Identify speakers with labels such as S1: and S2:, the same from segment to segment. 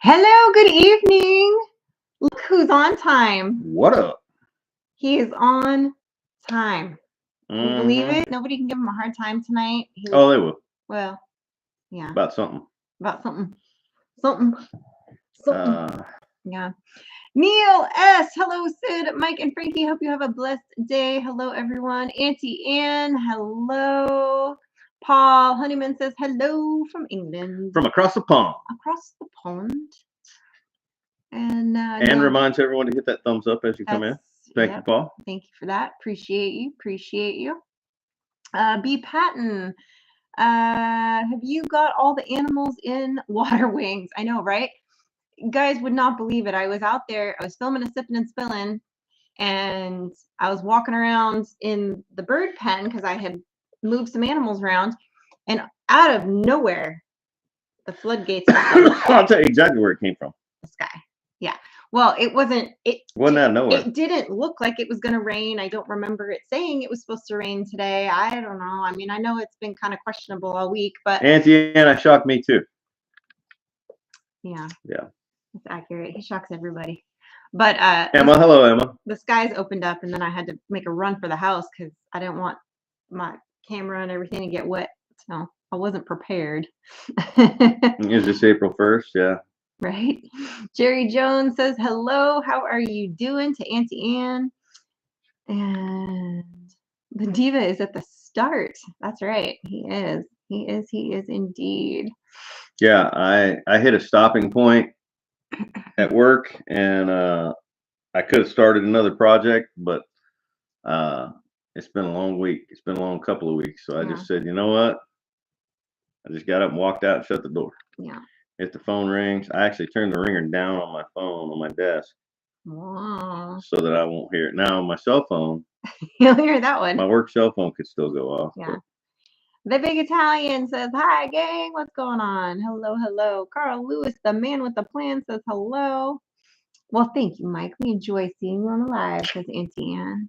S1: Hello, good evening. Look who's on time.
S2: What up?
S1: He is on time. Can you believe
S2: Mhm.
S1: it? Nobody can give him a hard time tonight.
S2: Oh, they will.
S1: Well, yeah,
S2: About something.
S1: about something. Something.
S2: Uh,
S1: Yeah. Neil S. Hello, Sid, Mike, and Frankie. Hope you have a blessed day. Hello, everyone. Auntie Ann. Hello. Paul Honeyman says hello from England.
S2: from across the pond.
S1: Across the pond. And
S2: And reminds everyone to hit that thumbs up as you come in. Thank you, Paul.
S1: Thank you for that. Appreciate you. B. Patton. Have you got all the animals in Water Wings? I know, right? You guys would not believe it. I was out there. I was filming a sipping and spilling, and I was walking around in the bird pen because I had moved some animals around, and out of nowhere, the floodgates opened.
S2: I'll tell you exactly where it came from.
S1: The sky. Yeah. Well, it wasn't.
S2: Wasn't out of nowhere.
S1: It didn't look like it was going to rain. I don't remember it saying it was supposed to rain today. I don't know. I mean, I know it's been kind of questionable all week, but
S2: Auntie Anna shocked me too.
S1: Yeah.
S2: Yeah.
S1: It's accurate. He shocks everybody. But
S2: Emma, hello, Emma.
S1: The skies opened up, and then I had to make a run for the house because I didn't want my camera and everything to get wet. So I wasn't prepared.
S2: Is this April 1st? Yeah.
S1: Right. Jerry Jones says, hello, how are you doing, to Auntie Ann? And the diva is at the start. That's right. He is indeed.
S2: Yeah, I hit a stopping point at work, and I could have started another project, but it's been a long week. It's been a long couple of weeks. So I just said, you know what? I just got up and walked out and shut the door.
S1: Yeah.
S2: If the phone rings, I actually turned the ringer down on my phone on my desk.
S1: Wow.
S2: So that I won't hear it. Now on my cell phone,
S1: you'll hear that one.
S2: My work cell phone could still go off.
S1: Yeah. The Big Italian says, hi, gang. What's going on? Hello, hello. Carl Lewis, the man with the plan, says hello. Well, thank you, Mike. We enjoy seeing you on the live, says Auntie Ann.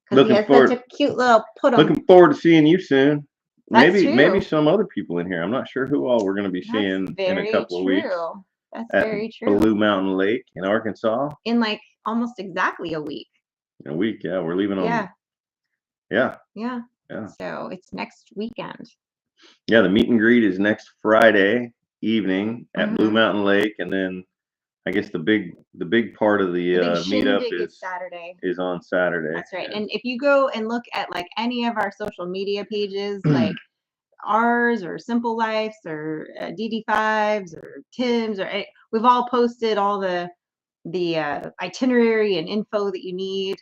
S1: Because he has such a cute little put-em.
S2: Looking forward to seeing you soon.
S1: That's
S2: maybe some other people in here. I'm not sure who all we're going to be seeing in a couple of weeks.
S1: That's very true.
S2: Blue Mountain Lake in Arkansas.
S1: In like almost exactly a week.
S2: A week, yeah. We're leaving on. Yeah.
S1: So it's next weekend.
S2: Yeah, the meet and greet is next Friday evening at Blue Mountain Lake, and then I guess the big part of the meetup is
S1: Saturday.
S2: Is on Saturday.
S1: That's right. Yeah. And if you go and look at like any of our social media pages, like ours or Simple Life's or DD5's or Tim's, or we've all posted all the itinerary and info that you need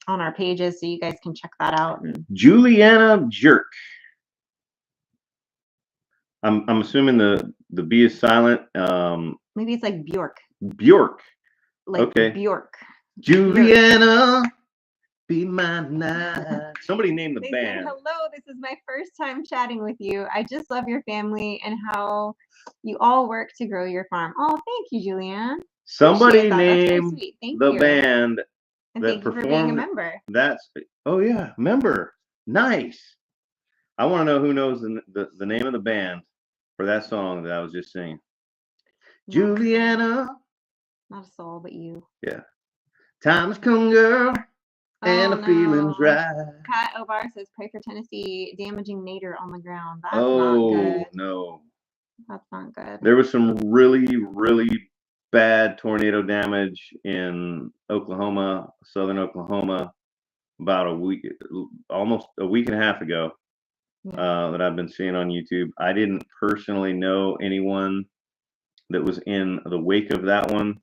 S1: on our pages, so you guys can check that out. And
S2: Juliana Jerk. I'm assuming the B is silent.
S1: Maybe it's like Bjork.
S2: Bjork.
S1: Like
S2: okay.
S1: Bjork.
S2: Juliana, be my night. Somebody named the band.
S1: Said, hello, this is my first time chatting with you. I just love your family and how you all work to grow your farm. Oh, thank you, Julianne.
S2: Somebody named the
S1: you.
S2: band
S1: and
S2: that
S1: thank you
S2: performed.
S1: For being a member.
S2: Member. Nice. I want to know who knows the name of the band for that song that I was just singing. Juliana.
S1: Not a soul, but you.
S2: Yeah. Time's come, girl, and the feeling's right.
S1: Pat Obar says, pray for Tennessee, damaging nader on the ground. That's
S2: not
S1: good.
S2: No.
S1: That's not good.
S2: There was some really, really bad tornado damage in Oklahoma, southern Oklahoma, about almost a week and a half ago. That I've been seeing on YouTube. I didn't personally know anyone that was in the wake of that one.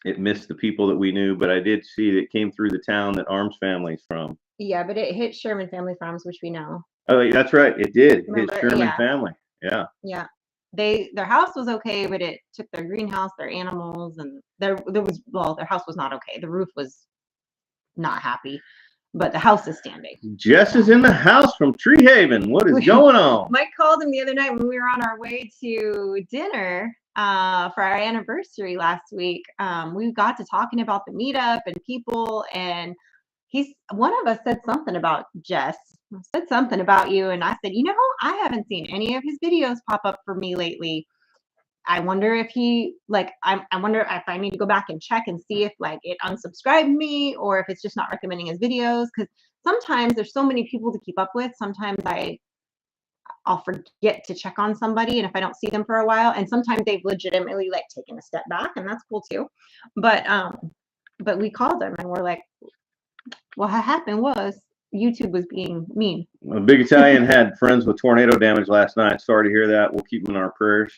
S2: It missed the people that we knew, but I did see that it came through the town that Arms family's from.
S1: Yeah, but it hit Sherman Family Farms, which we know.
S2: Oh, that's right. It did. It hit Sherman family. Yeah.
S1: Yeah. Their house was okay, but it took their greenhouse, their animals, and their house was not okay. The roof was not happy. But the house is standing.
S2: Jess is in the house from Tree Haven. What is going on?
S1: Mike called him the other night when we were on our way to dinner for our anniversary last week. We got to talking about the meetup and people, and one of us said something about Jess. Said something about you, and I said, I haven't seen any of his videos pop up for me lately. I wonder if he like I wonder if I need to go back and check and see if like it unsubscribed me or if it's just not recommending his videos, because sometimes there's so many people to keep up with. Sometimes I'll forget to check on somebody, and if I don't see them for a while, and sometimes they've legitimately like taken a step back, and that's cool too. But we called them and we're like, what happened was YouTube was being mean.
S2: A Big Italian had friends with tornado damage last night. Sorry to hear that. We'll keep them in our prayers.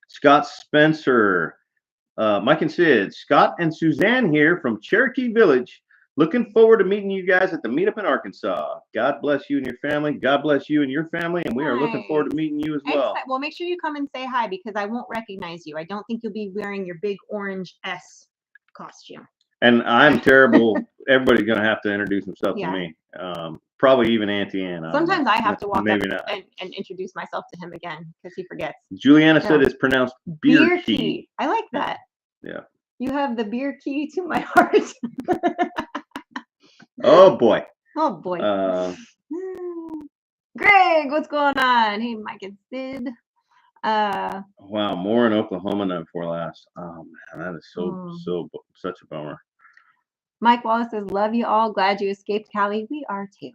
S2: Scott Spencer, Mike and Sid, Scott and Suzanne here from Cherokee Village. Looking forward to meeting you guys at the meetup in Arkansas. God bless you and your family. God bless you and your family. And we are looking forward to meeting you as well.
S1: Well, make sure you come and say hi because I won't recognize you. I don't think you'll be wearing your big orange S costume.
S2: And I'm terrible. Everybody's going to have to introduce himself to me. Probably even Auntie Ann.
S1: Sometimes I have to walk up and introduce myself to him again because he forgets.
S2: Juliana said it's pronounced beer key.
S1: I like that.
S2: Yeah.
S1: You have the beer key to my heart.
S2: Oh boy.
S1: Oh boy. Greg, what's going on? Hey, Mike and Sid.
S2: Wow, more in Oklahoma than before last. Oh man, that is such a bummer.
S1: Mike Wallace says, "Love you all. Glad you escaped Cali. We are too."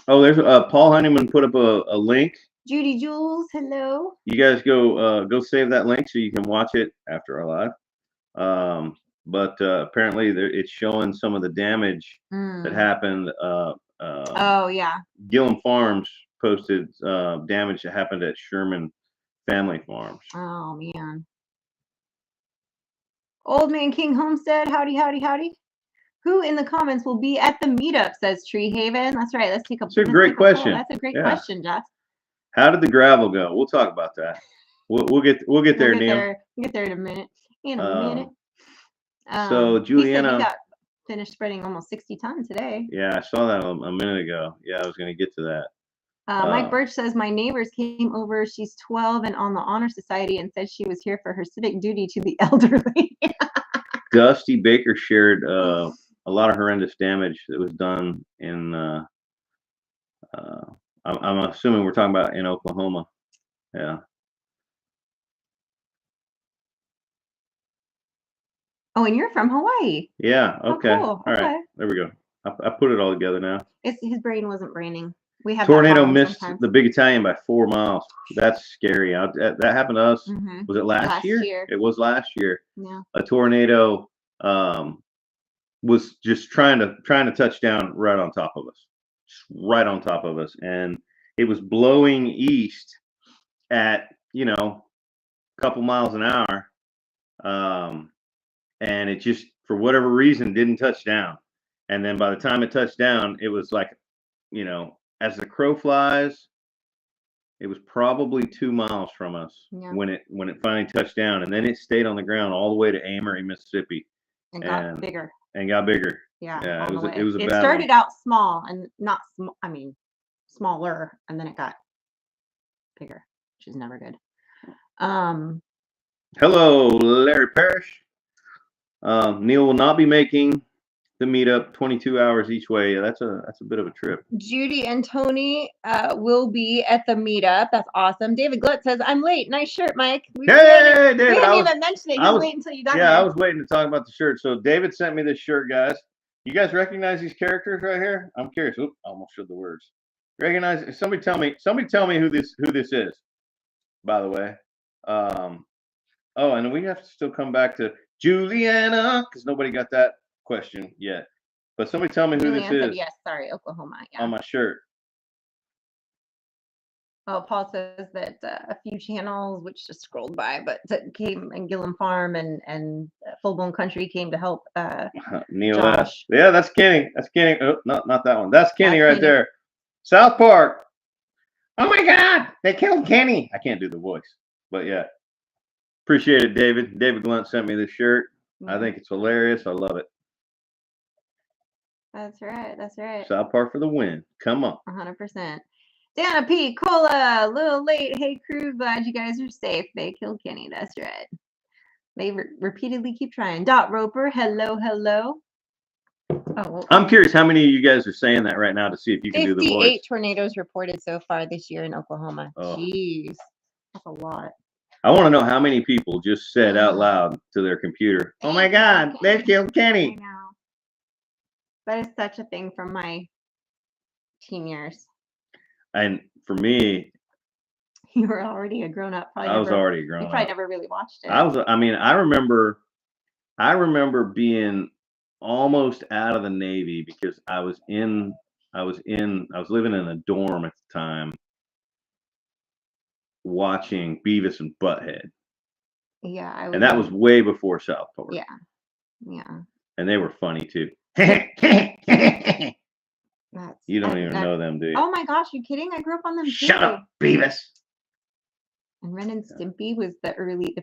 S2: Oh, there's Paul Honeyman put up a link.
S1: Judy Jules, hello.
S2: You guys go save that link so you can watch it after our live. But apparently it's showing some of the damage that happened.
S1: Oh yeah.
S2: Gillum Farms posted damage that happened at Sherman Family Farms.
S1: Oh man. Old Man King Homestead, howdy, howdy, howdy. Who in the comments will be at the meetup, says Tree Haven. That's right. Let's take a
S2: That's a great question.
S1: That's a great question, Jeff.
S2: How did the gravel go? We'll talk about that. We'll get there, Neil.
S1: We'll get there in a minute.
S2: So Juliana,
S1: he got finished spreading almost 60 tons today.
S2: Yeah, I saw that a minute ago. Yeah, I was going to get to that.
S1: Mike Birch says, my neighbors came over. She's 12 and on the Honor Society and said she was here for her civic duty to the elderly.
S2: Dusty Baker shared a lot of horrendous damage that was done in, I'm assuming we're talking about in Oklahoma. Yeah.
S1: Oh, and you're from Hawaii.
S2: Yeah. Okay.
S1: Oh, cool.
S2: All right. There we go. I put it all together now.
S1: His brain wasn't braining. We have
S2: tornado missed the Big Italian by 4 miles. That's scary. That happened to us. Was it last year? It was last year.
S1: Yeah.
S2: A tornado was just trying to touch down right on top of us, and it was blowing east at a couple miles an hour, and it just for whatever reason didn't touch down. And then by the time it touched down, it was like, as the crow flies, it was probably 2 miles from us when it finally touched down, and then it stayed on the ground all the way to Amory, Mississippi,
S1: and got bigger.
S2: Yeah, it was a bad
S1: started out small and not smaller, and then it got bigger, which is never good.
S2: Hello, Larry Parrish. Neil will not be making the meetup 22 hours each way. Yeah, that's a bit of a trip.
S1: Judy and Tony will be at the meetup. That's awesome. David Glutt says, I'm late. Nice shirt, Mike.
S2: David.
S1: We didn't even mention it. You wait until you got here.
S2: Yeah, I was waiting to talk about the shirt. So David sent me this shirt, guys. You guys recognize these characters right here? I'm curious. Oop, I almost showed the words. Recognize? Somebody tell me who this is, by the way. Oh, and we have to still come back to Juliana because nobody got that question yet, but somebody tell me who this is.
S1: Yes, sorry, Oklahoma. Yeah.
S2: On my shirt.
S1: Oh, Paul says that a few channels, which just scrolled by, but that came and Gillum Farm and Full Blown Country came to help.
S2: Neil Josh. Yeah, that's Kenny. That's Kenny. Oh, not that one. That's Kenny right there. South Park. Oh my God, they killed Kenny. I can't do the voice, but yeah. Appreciate it, David. David Glunt sent me this shirt. I think it's hilarious. I love it.
S1: That's right. That's right.
S2: South Park for the win. Come on.
S1: 100%. Dana P. Cola, a little late. Hey, crew. Glad you guys are safe. They killed Kenny. That's right. They repeatedly keep trying. Dot Roper. Hello, hello. Oh,
S2: I'm curious how many of you guys are saying that right now to see if you can do the voice.
S1: 58 tornadoes reported so far this year in Oklahoma. Oh. Jeez. That's a lot.
S2: I want to know how many people just said out loud to their computer, "Oh my God, they killed
S1: I
S2: Kenny."
S1: know. That is such a thing from my teen years.
S2: And for me,
S1: You were already a grown up.
S2: I was already grown
S1: You probably
S2: up.
S1: never really watched it.
S2: I mean, I remember being almost out of the Navy because I was living in a dorm at the time watching Beavis and Butthead.
S1: Yeah, I
S2: And that was way before South Park.
S1: Yeah. Yeah.
S2: And they were funny too. You don't even know them, do you?
S1: Oh my gosh, you kidding? I grew up on them too.
S2: Shut up, Beavis.
S1: And Ren and Stimpy was the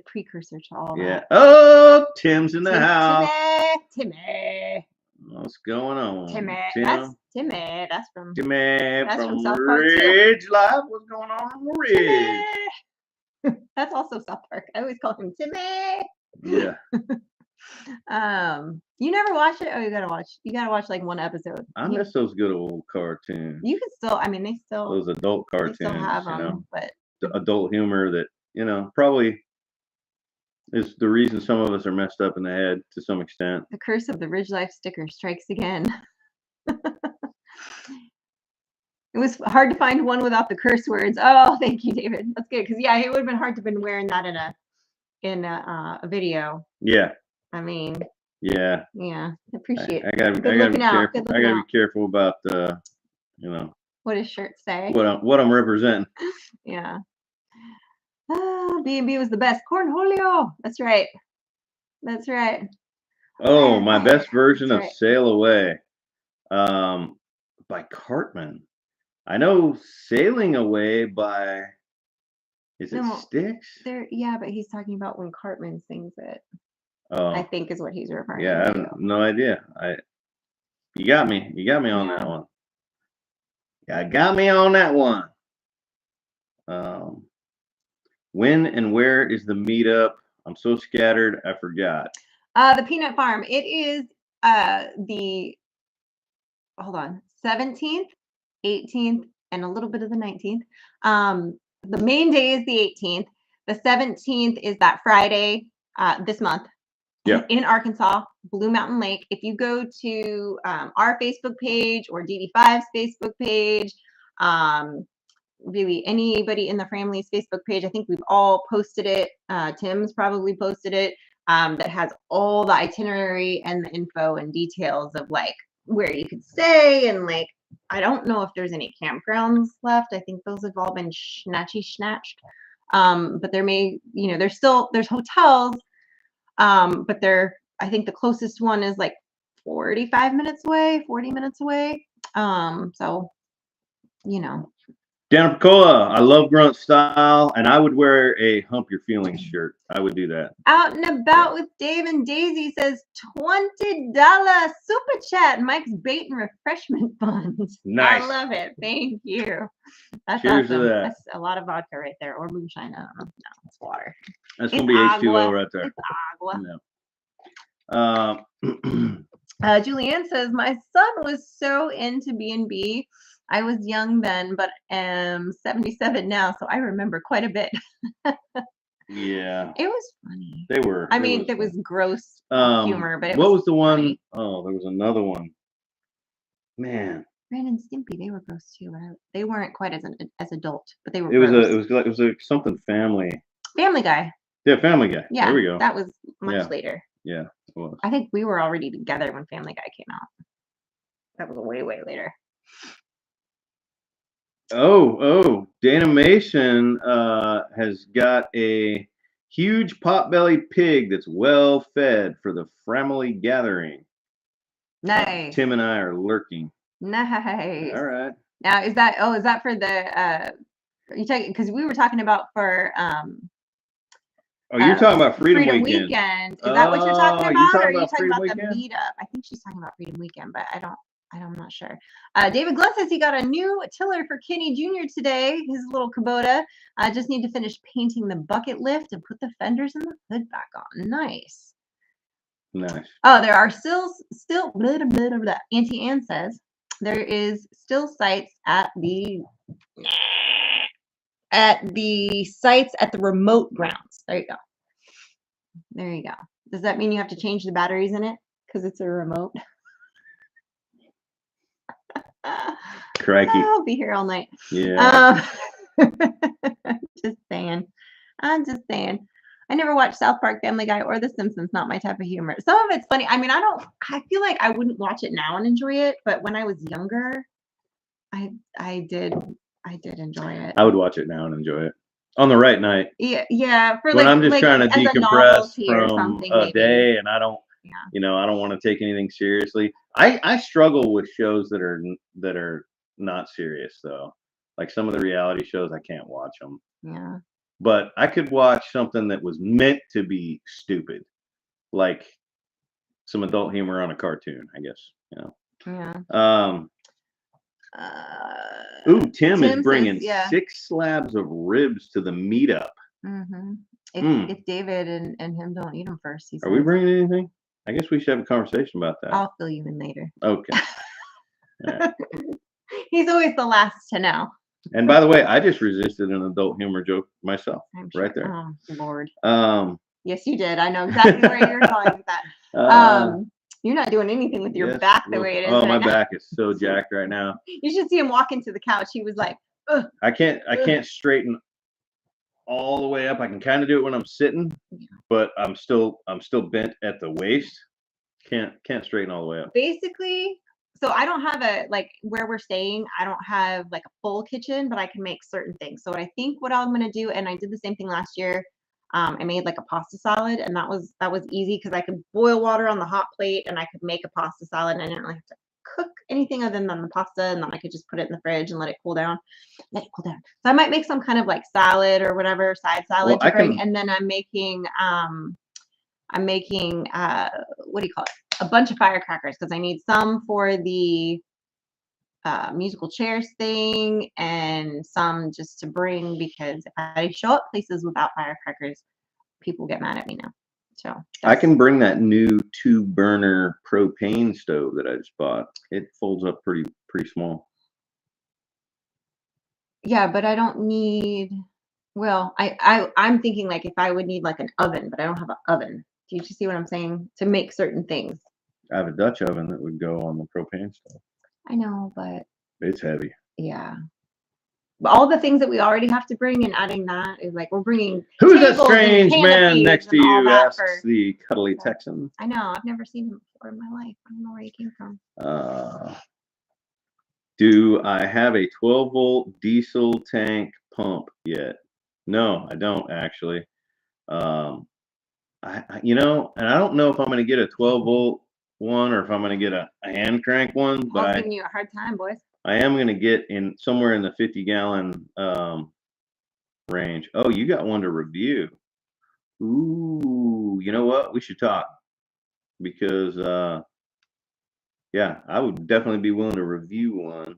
S1: precursor to all that.
S2: Oh, Tim's in the house.
S1: Timmy.
S2: What's going on?
S1: Timmy.
S2: Tim?
S1: That's Timmy. That's from
S2: From
S1: South Park too.
S2: Ridge Life. What's going on in the Ridge?
S1: Timmy. That's also South Park. I always call him Timmy.
S2: Yeah.
S1: You never watch it? Oh, you gotta watch like one episode.
S2: I miss those good old cartoons.
S1: You can still, I mean,
S2: those adult cartoons,
S1: they still have them, but
S2: adult humor that, probably is the reason some of us are messed up in the head to some extent.
S1: The curse of the Ridge Life sticker strikes again. It was hard to find one without the curse words. Oh, thank you, David. That's good. Because yeah, it would have been hard to have been wearing that in a video.
S2: Yeah.
S1: I mean.
S2: Yeah.
S1: Yeah. Appreciate.
S2: I gotta be careful. I gotta be careful about
S1: what his shirt say.
S2: What I'm representing.
S1: Yeah. B&B was the best. Cornholio. That's right. That's right.
S2: Oh, my best version of Sail Away, by Cartman. I know Sailing Away by, is it Styx?
S1: Yeah, but he's talking about when Cartman sings it.
S2: Oh.
S1: I think is what he's referring to.
S2: Yeah, I have no idea. You got me on that one. Yeah, got me on that one. When and where is the meetup? I'm so scattered, I forgot.
S1: The Peanut Farm. It is the 17th, 18th, and a little bit of the 19th. The main day is the 18th. The 17th is that Friday this month.
S2: Yeah.
S1: In Arkansas, Blue Mountain Lake. If you go to our Facebook page or DD5's Facebook page, really anybody in the family's Facebook page, I think we've all posted it. Tim's probably posted it. That has all the itinerary and the info and details of like where you could stay and like I don't know if there's any campgrounds left. I think those have all been snatched. But there may, there's hotels. But I think the closest one is like 40 minutes away. So,
S2: Dan Picola, I love grunt style, and I would wear a hump your feelings shirt. I would do that.
S1: Out and About with Dave and Daisy says $20 super chat. Mike's bait and refreshment fund.
S2: Nice.
S1: I love it. Thank you. That's
S2: Cheers
S1: awesome.
S2: to that.
S1: That's a lot of vodka right there, or moonshine. I don't know. No, it's water.
S2: That's gonna be H2O right there.
S1: It's agua. Julianne says my son was so into B&B. I was young then, but am 77 now, so I remember quite a bit.
S2: Yeah.
S1: It was funny.
S2: They were.
S1: I mean, there was gross humor, but
S2: what was the one?
S1: Funny.
S2: Oh, there was another one. Man.
S1: Ren and Stimpy, they were gross too. They weren't quite as adult, but they were.
S2: It was like something Family.
S1: Family Guy.
S2: Yeah, Family Guy.
S1: Yeah,
S2: there we go.
S1: That was much later.
S2: Yeah, it was.
S1: I think we were already together when Family Guy came out. That was way later.
S2: Oh, Danimation has got a huge pot-bellied pig that's well fed for the family gathering.
S1: Nice.
S2: Tim and I are lurking.
S1: Nice.
S2: All right.
S1: Now is that for the are you talking, because we were talking about for
S2: you're talking about Freedom Weekend.
S1: Is that what you're talking about? Or are you talking about
S2: the
S1: meetup? I think she's talking about Freedom Weekend, but I'm not sure. David Glenn says he got a new tiller for Kenny Jr. today, his little Kubota. Just need to finish painting the bucket lift and put the fenders and the hood back on. Nice. Oh, there are still blah, blah, blah, blah. Auntie Ann says there is still sites at the at the sites at the remote grounds. There you go. There you go. Does that mean you have to change the batteries in it because it's a remote?
S2: Crikey.
S1: I'll be here all night.
S2: Yeah.
S1: Just saying. I'm just saying. I never watched South Park, Family Guy, or The Simpsons. Not my type of humor. Some of it's funny. I mean, I feel like I wouldn't watch it now and enjoy it, but when I was younger, I did enjoy it.
S2: I would watch it now and enjoy it on the right night.
S1: Yeah. For
S2: when
S1: like,
S2: I'm just trying to
S1: as a
S2: decompress
S1: novelty or
S2: from
S1: something,
S2: a
S1: maybe.
S2: day, and I don't,
S1: Yeah.
S2: I don't want to take anything seriously. I struggle with shows that are not serious though. Like some of the reality shows, I can't watch them.
S1: Yeah.
S2: But I could watch something that was meant to be stupid, like some adult humor on a cartoon, I guess.
S1: Yeah.
S2: Ooh, Tim
S1: Tim
S2: is bringing
S1: says, yeah.
S2: 6 slabs of ribs to the meetup.
S1: Mm-hmm. If David and him don't eat them first, he says.
S2: Are we bringing anything? I guess we should have a conversation about that.
S1: I'll fill you in later.
S2: Okay. Right.
S1: He's always the last to know.
S2: And by the way, I just resisted an adult humor joke myself.
S1: I'm sure.
S2: Right there.
S1: Oh, Lord.
S2: Yes,
S1: you did. I know exactly where you're going with that. You're not doing anything with your back the way it is.
S2: Oh,
S1: right
S2: my
S1: now.
S2: back is so jacked right now.
S1: You should see him walk into the couch. He was like, ugh.
S2: I can't straighten all the way up. I can kind of do it when I'm sitting, but I'm still bent at the waist. Can't straighten all the way up.
S1: Basically, so I don't have where we're staying, I don't have like a full kitchen, but I can make certain things. So I think what I'm gonna do, and I did the same thing last year. I made like a pasta salad, and that was easy because I could boil water on the hot plate and I could make a pasta salad, and I didn't really have to cook anything other than the pasta, and then I could just put it in the fridge and let it cool down. So I might make some kind of like salad or whatever, side salad to bring, and then I'm making what do you call it? A bunch of firecrackers because I need some for the musical chairs thing and some just to bring because if I show up places without firecrackers, people get mad at me now. So
S2: I can bring that new 2-burner propane stove that I just bought. It folds up pretty small.
S1: Yeah, but I don't need. Well, I'm thinking like if I would need like an oven, but I don't have an oven. Do you just see what I'm saying? To make certain things.
S2: I have a Dutch oven that would go on the propane stove.
S1: I know, but
S2: it's heavy.
S1: Yeah. But all the things that we already have to bring and adding that is like we're bringing.
S2: Who's that strange man next to you? Asks the cuddly Texan.
S1: I know. I've never seen him before in my life. I don't know where he came from.
S2: Do I have a 12-volt diesel tank pump yet? No, I don't actually. And I don't know if I'm going to get a 12-volt one or if I'm going to get a hand crank one. But
S1: I'm giving you a hard time, boys.
S2: I am going to get in somewhere in the 50-gallon range. Oh, you got one to review. Ooh, you know what? We should talk because yeah, I would definitely be willing to review one.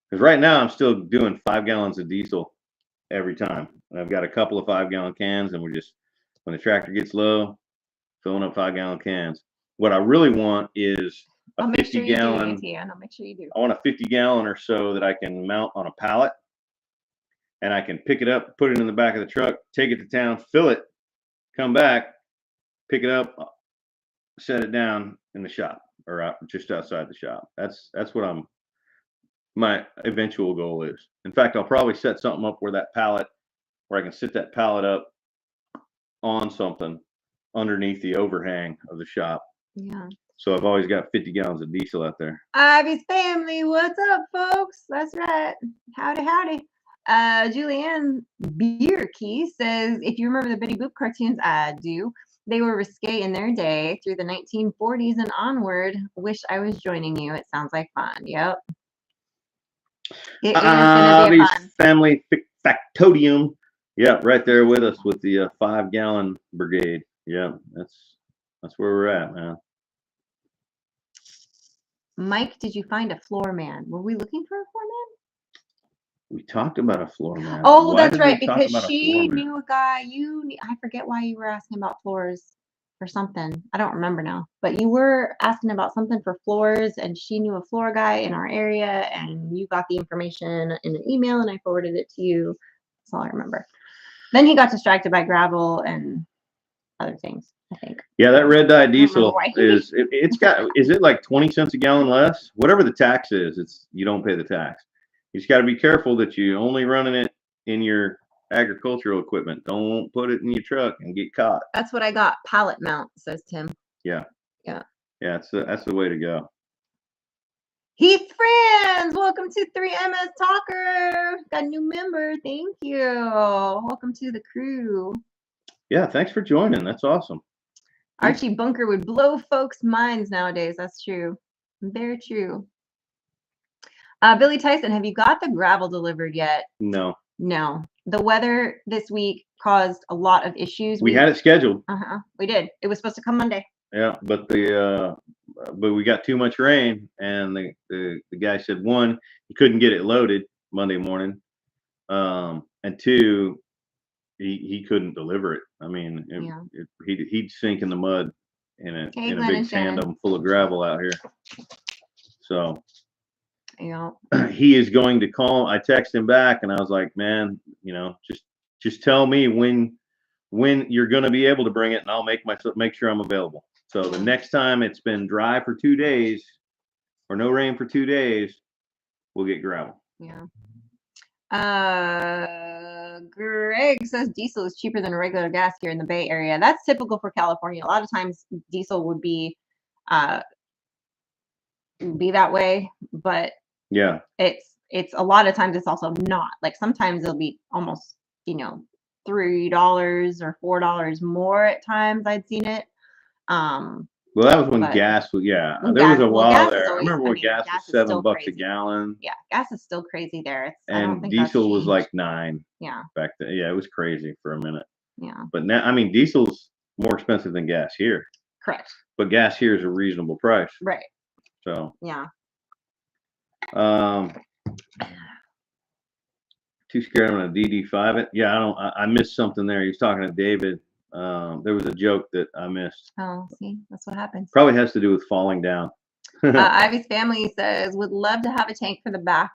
S2: Because right now I'm still doing 5 gallons of diesel every time. And I've got a couple of 5-gallon cans, and we're just when the tractor gets low, filling up 5-gallon cans. What I really want is a 50-gallon.
S1: I'll make sure you do.
S2: I want a 50-gallon or so that I can mount on a pallet, and I can pick it up, put it in the back of the truck, take it to town, fill it, come back, pick it up, set it down in the shop or out, just outside the shop. That's what my eventual goal is. In fact, I'll probably set something up where I can sit that pallet up on something underneath the overhang of the shop.
S1: Yeah.
S2: So I've always got 50 gallons of diesel out there.
S1: Ivy's family, what's up, folks? That's right. Howdy, howdy. Julianne Bierkey says, if you remember the Betty Boop cartoons, I do. They were risque in their day through the 1940s and onward. Wish I was joining you. It sounds like fun. Yep. It is going to be fun.
S2: Family factotium. Yeah, right there with us with the 5-gallon brigade. Yeah, that's where we're at, man.
S1: Mike, did you find a floor man? Were we looking for a floor man?
S2: We talked about a floor man.
S1: Oh, that's right, because she knew a guy. I forget why you were asking about floors or something. I don't remember now. But you were asking about something for floors, and she knew a floor guy in our area, and you got the information in an email, and I forwarded it to you. That's all I remember. Then he got distracted by gravel and other things, I think.
S2: Yeah, that red dye diesel
S1: why.
S2: is is it like 20 cents a gallon less? Whatever the tax is, you don't pay the tax. You just got to be careful that you only running it in your agricultural equipment. Don't put it in your truck and get caught.
S1: That's what I got. Pallet mount, says Tim.
S2: Yeah.
S1: Yeah.
S2: Yeah, that's the way to go.
S1: Heath Friends, welcome to 3MS Talker. Got a new member. Thank you. Welcome to the crew.
S2: Yeah, thanks for joining. That's awesome.
S1: Archie Bunker would blow folks' minds nowadays. That's true. Very true. Billy Tyson, have you got the gravel delivered yet?
S2: No.
S1: No. The weather this week caused a lot of issues.
S2: We had it scheduled.
S1: We did. It was supposed to come Monday.
S2: Yeah, but we got too much rain, and the guy said, one, he couldn't get it loaded Monday morning, and two, he couldn't deliver it. I mean, he'd sink in the mud in a big tandem full of gravel out here. So
S1: yeah,
S2: he is going to call. I texted him back, and I was like, man, just tell me when you're going to be able to bring it, and I'll make sure I'm available. So the next time it's been dry for 2 days or no rain for 2 days, we'll get gravel.
S1: Yeah. Greg says diesel is cheaper than regular gas here in the Bay Area. That's typical for California. A lot of times diesel would be that way, but
S2: yeah,
S1: it's a lot of times it's also not. Like sometimes it'll be almost $3 or $4 more at times. I'd seen it.
S2: Well, that was when gas was, there was a while there. I remember when gas was $7 a gallon.
S1: Yeah, gas is still crazy there.
S2: And diesel was like $9.
S1: Yeah.
S2: Back then. Yeah, it was crazy for a minute.
S1: Yeah.
S2: But now, I mean, diesel's more expensive than gas here.
S1: Correct.
S2: But gas here is a reasonable price.
S1: Right.
S2: So.
S1: Yeah.
S2: Too scared I'm gonna DD5 it. Yeah, I missed something there. He was talking to David. There was a joke that I missed.
S1: Oh, see, that's what happens.
S2: Probably has to do with falling down.
S1: Ivy's family says, would love to have a tank for the back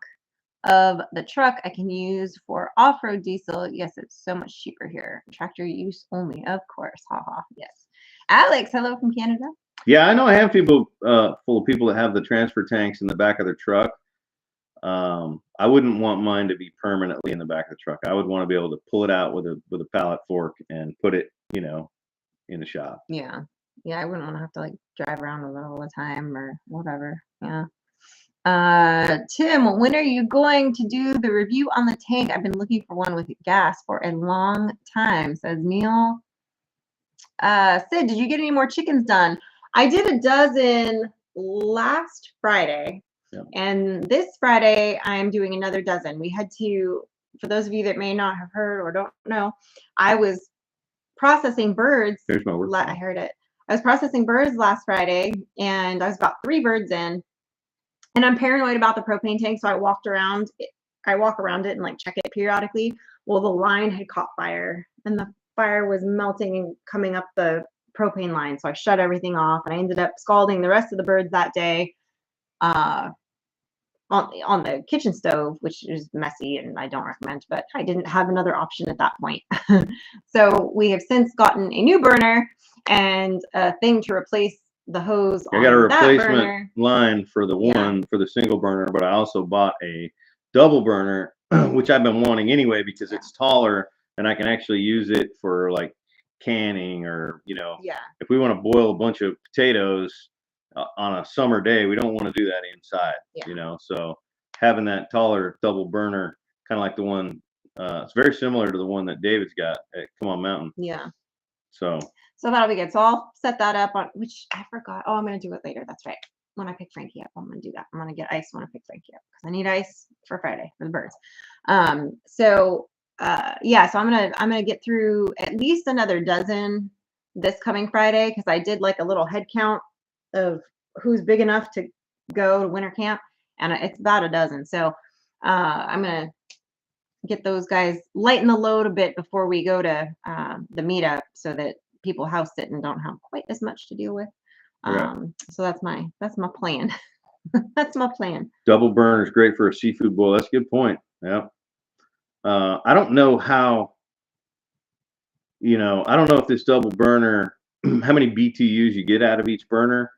S1: of the truck I can use for off-road diesel. Yes, it's so much cheaper here. Tractor use only, of course. Haha. Yes. Alex, hello from Canada.
S2: Yeah, I know a handful full of people that have the transfer tanks in the back of their truck. I wouldn't want mine to be permanently in the back of the truck. I would want to be able to pull it out with a pallet fork and put it, in the shop.
S1: Yeah. Yeah, I wouldn't want to have to like drive around with it all the time or whatever. Yeah. Tim, when are you going to do the review on the tank? I've been looking for one with gas for a long time, says Neil. Sid, did you get any more chickens done? I did a dozen last Friday.
S2: Yep.
S1: And this Friday, I'm doing another dozen. We had to, for those of you that may not have heard or don't know, I was processing birds.
S2: Here's my work.
S1: I heard it. I was processing birds last Friday, and I was about 3 birds in. And I'm paranoid about the propane tank, so I walk around it and like check it periodically. Well, the line had caught fire, and the fire was melting and coming up the propane line. So I shut everything off, and I ended up scalding the rest of the birds that day. On the kitchen stove, which is messy and I don't recommend, but I didn't have another option at that point. So we have since gotten a new burner and a thing to replace the hose.
S2: I got a replacement line for for the single burner, but I also bought a double burner, which I've been wanting anyway because it's taller and I can actually use it for like canning or, if we want to boil a bunch of potatoes on a summer day, we don't want to do that inside, so having that taller double burner, kind of like the one, it's very similar to the one that David's got at Come On Mountain.
S1: Yeah.
S2: So
S1: that'll be good. So I'll set that up on, which I forgot. Oh, I'm going to do it later. That's right. When I pick Frankie up, I'm going to do that. I'm going to get ice when I pick Frankie up because I need ice for Friday for the birds. So I'm going to get through at least another dozen this coming Friday because I did like a little head count of who's big enough to go to winter camp, and it's about a dozen. So I'm gonna get those guys lighten the load a bit before we go to the meetup, so that people house sit and don't have quite as much to deal with. So that's my plan. That's my plan.
S2: Double burner is great for a seafood boil. That's a good point. Yeah. I don't know how, I don't know if this double burner, how many BTUs you get out of each burner.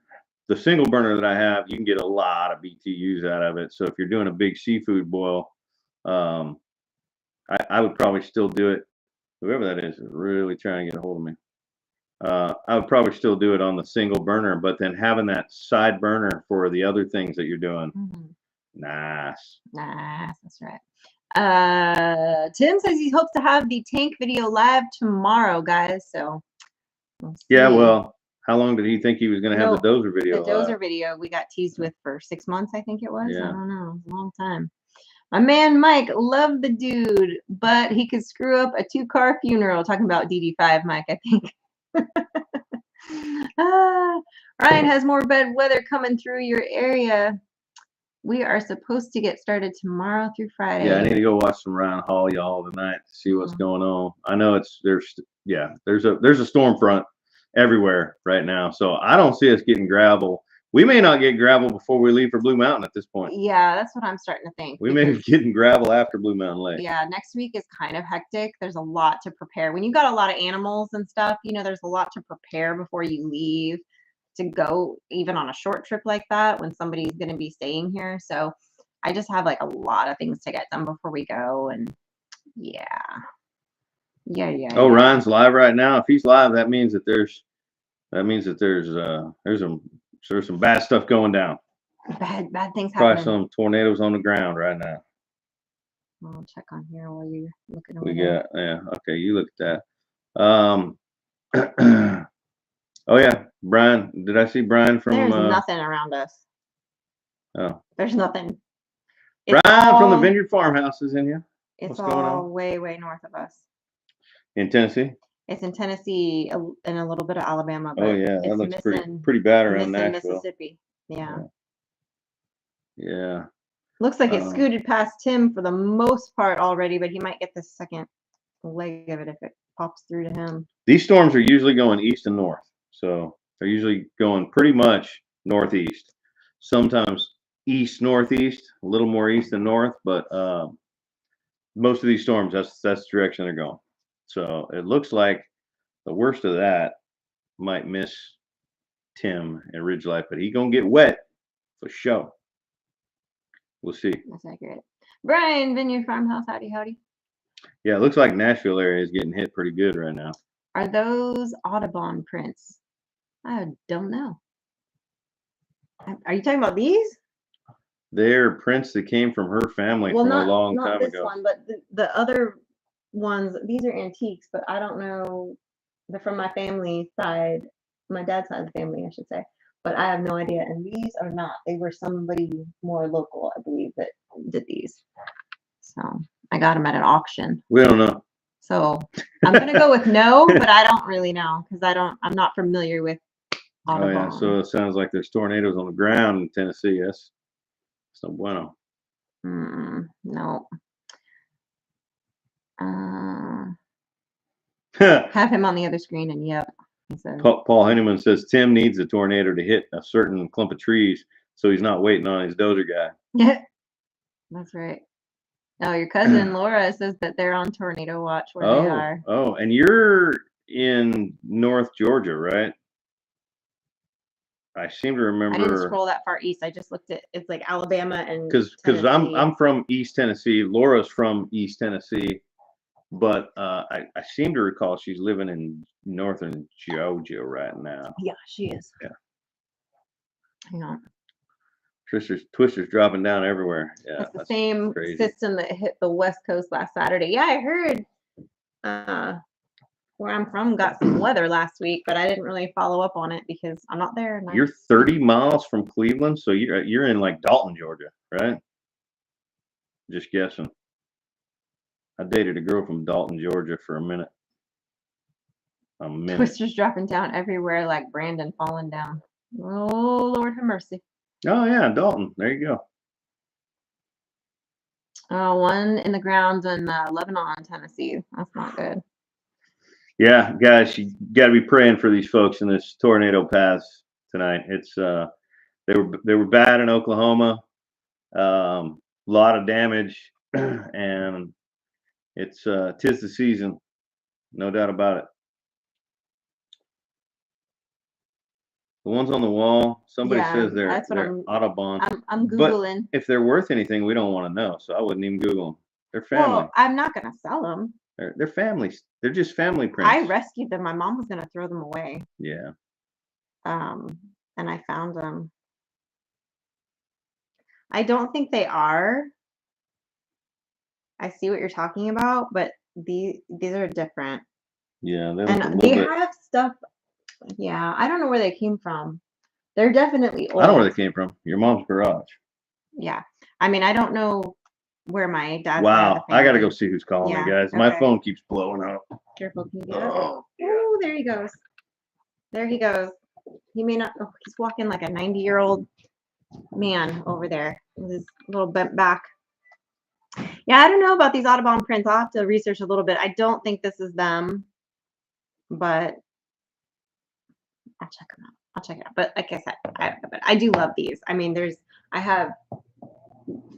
S2: The single burner that I have, you can get a lot of BTUs out of it. So if you're doing a big seafood boil, um, I would probably still do it. Whoever that is really trying to get a hold of me. I would probably still do it on the single burner, but then having that side burner for the other things that you're doing, nice.
S1: Nice, that's right. Tim says he hopes to have the tank video live tomorrow, guys. So we'll
S2: Yeah,
S1: see.
S2: well, how long did he think he was going to have the dozer video?
S1: The dozer video we got teased with for 6 months, I think it was.
S2: Yeah.
S1: I don't know, it was a long time. My man Mike, love the dude, but he could screw up a 2-car funeral. Talking about DD5, Mike, I think. Ryan has more bad weather coming through your area. We are supposed to get started tomorrow through Friday.
S2: Yeah, I need to go watch some Ryan Hall y'all tonight to see what's going on. I know there's a storm front everywhere right now, so I don't see us getting gravel. We may not get gravel before we leave for Blue Mountain at this point.
S1: Yeah, that's what I'm starting to think.
S2: We may be getting gravel after Blue Mountain Lake.
S1: Yeah, next week is kind of hectic. There's a lot to prepare. When you got a lot of animals and stuff, there's a lot to prepare before you leave to go, even on a short trip like that, when somebody's going to be staying here. So I just have like a lot of things to get done before we go. And yeah.
S2: Oh, yeah. Ryan's live right now. If he's live, that means that there's some bad stuff going down.
S1: Bad things happening.
S2: Probably some tornadoes on the ground right now.
S1: I'll check on here while you're looking over
S2: Okay, you look at that. Oh yeah, Brian. Did I see Brian from?
S1: There's nothing around us.
S2: Oh,
S1: there's nothing.
S2: Brian from the Vineyard Farmhouse is in here.
S1: It's all way north of us.
S2: In Tennessee.
S1: It's in Tennessee and a little bit of Alabama. But
S2: yeah, that looks pretty bad around Nashville.
S1: Mississippi.
S2: Yeah.
S1: Looks like it scooted past Tim for the most part already, but he might get the second leg of it if it pops through to him.
S2: These storms are usually going east and north, so they're usually going pretty much northeast. Sometimes east northeast, a little more east than north, but most of these storms, that's the direction they're going. So it looks like the worst of that might miss Tim and Ridge Life, but he's gonna get wet for sure. We'll see.
S1: That's accurate. Brian, Vineyard Farmhouse, howdy.
S2: Yeah, it looks like Nashville area is getting hit pretty good right now.
S1: Are those Audubon prints? I don't know. Are you talking about these?
S2: They're prints that came from her family from a long time ago. Not this
S1: one, but the other ones. These are antiques, but I don't know. They're from my family side, my dad's side of the family, I should say. But I have no idea. And these are not. They were somebody more local, I believe, that did these. So I got them at an auction.
S2: We don't know.
S1: So I'm gonna go with no, but I don't really know because I'm not familiar with Audubon.
S2: Oh yeah, so it sounds like there's tornadoes on the ground in Tennessee. That's no bueno.
S1: No. Have him on the other screen, and yep.
S2: Paul Henneman says Tim needs a tornado to hit a certain clump of trees, so he's not waiting on his dozer guy.
S1: Yeah, that's right. Oh, your cousin Laura says that they're on tornado watch where they are.
S2: Oh, and you're in North Georgia, right? I seem to remember.
S1: I didn't scroll that far east. I just looked at it's like Alabama and
S2: because I'm from East Tennessee. Laura's from East Tennessee, but I seem to recall she's living in northern Georgia right now.
S1: Yeah, she is.
S2: Yeah.
S1: Hang on.
S2: Twister's dropping down everywhere. Yeah,
S1: that's the same system that hit the West Coast last Saturday. Yeah, I heard where I'm from got some weather last week, but I didn't really follow up on it because I'm not there.
S2: You're 30 miles from Cleveland, so you're in like Dalton, Georgia, right? Just guessing. I dated a girl from Dalton, Georgia for a minute.
S1: Twister's dropping down everywhere like Brandon falling down. Oh, Lord have mercy.
S2: Oh, yeah, Dalton. There you go.
S1: One in the ground in Lebanon, Tennessee. That's not good.
S2: Yeah, guys, you got to be praying for these folks in this tornado paths tonight. It's they were bad in Oklahoma. A lot of damage, and It's 'tis the season, no doubt about it. The ones on the wall, somebody
S1: Yeah,
S2: says
S1: that's what
S2: they're Audubon,
S1: I'm
S2: but
S1: Googling.
S2: if they're worth anything, we don't want to know. So I wouldn't even Google them. They're family.
S1: Well, I'm not gonna sell them.
S2: They're families. They're just family
S1: I
S2: prints.
S1: rescued them. My mom was gonna throw them away.
S2: Yeah.
S1: Um, and I found them. I don't think they are. I see what you're talking about, but these are different.
S2: Yeah, they look a
S1: And
S2: little
S1: they
S2: bit.
S1: have stuff. Yeah, I don't know where they came from. They're definitely
S2: I know where
S1: old.
S2: they came from. Your mom's garage.
S1: Yeah. I mean, I don't know where my dad's side of the
S2: Wow. I gotta go
S1: family.
S2: see who's calling me,
S1: Yeah.
S2: guys. My
S1: Okay.
S2: phone keeps blowing up.
S1: Careful. Can you get up?
S2: Oh,
S1: Oh, there he goes. There he goes. He may not. Oh, he's walking like a 90-year-old man over there with his little bent back. Yeah, I don't know about these Audubon prints. I'll have to research a little bit. I don't think this is them, but I'll check them out. I'll check it out. But like I said, but I do love these. I mean, I have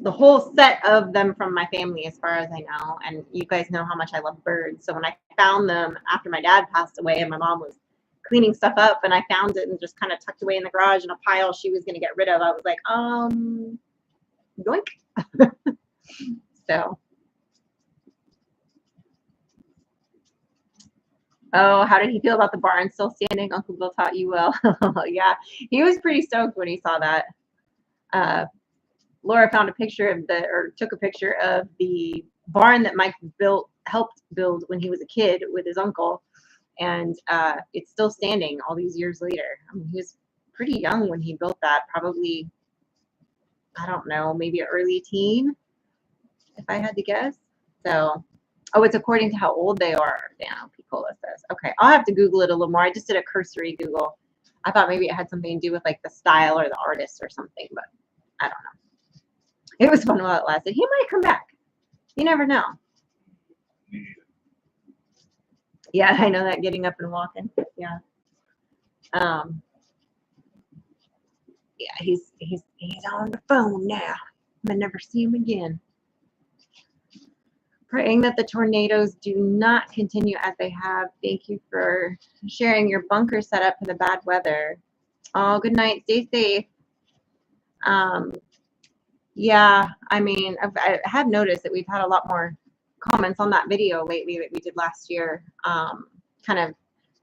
S1: the whole set of them from my family as far as I know, and you guys know how much I love birds. So when I found them after my dad passed away and my mom was cleaning stuff up and I found it and just kind of tucked away in the garage in a pile she was going to get rid of, I was like, yoink. So, oh, how did he feel about the barn still standing? Uncle Bill taught you well. Yeah, he was pretty stoked when he saw that. Laura found a picture of took a picture of the barn that Mike helped build when he was a kid with his uncle, and it's still standing all these years later. I mean, he was pretty young when he built that, probably, I don't know, maybe an early teen, if I had to guess. So, oh, it's according to how old they are. Damn, Picola says. Okay, I'll have to Google it a little more. I just did a cursory Google. I thought maybe it had something to do with like the style or the artist or something, but I don't know. It was fun while it lasted. He might come back. You never know. Yeah, I know that, getting up and walking. Yeah. Yeah, he's on the phone now. I never see him again. Praying that the tornadoes do not continue as they have. Thank you for sharing your bunker setup for the bad weather. Oh, good night. Stay safe. Yeah, I mean, I have noticed that we've had a lot more comments on that video lately that we did last year. Kind of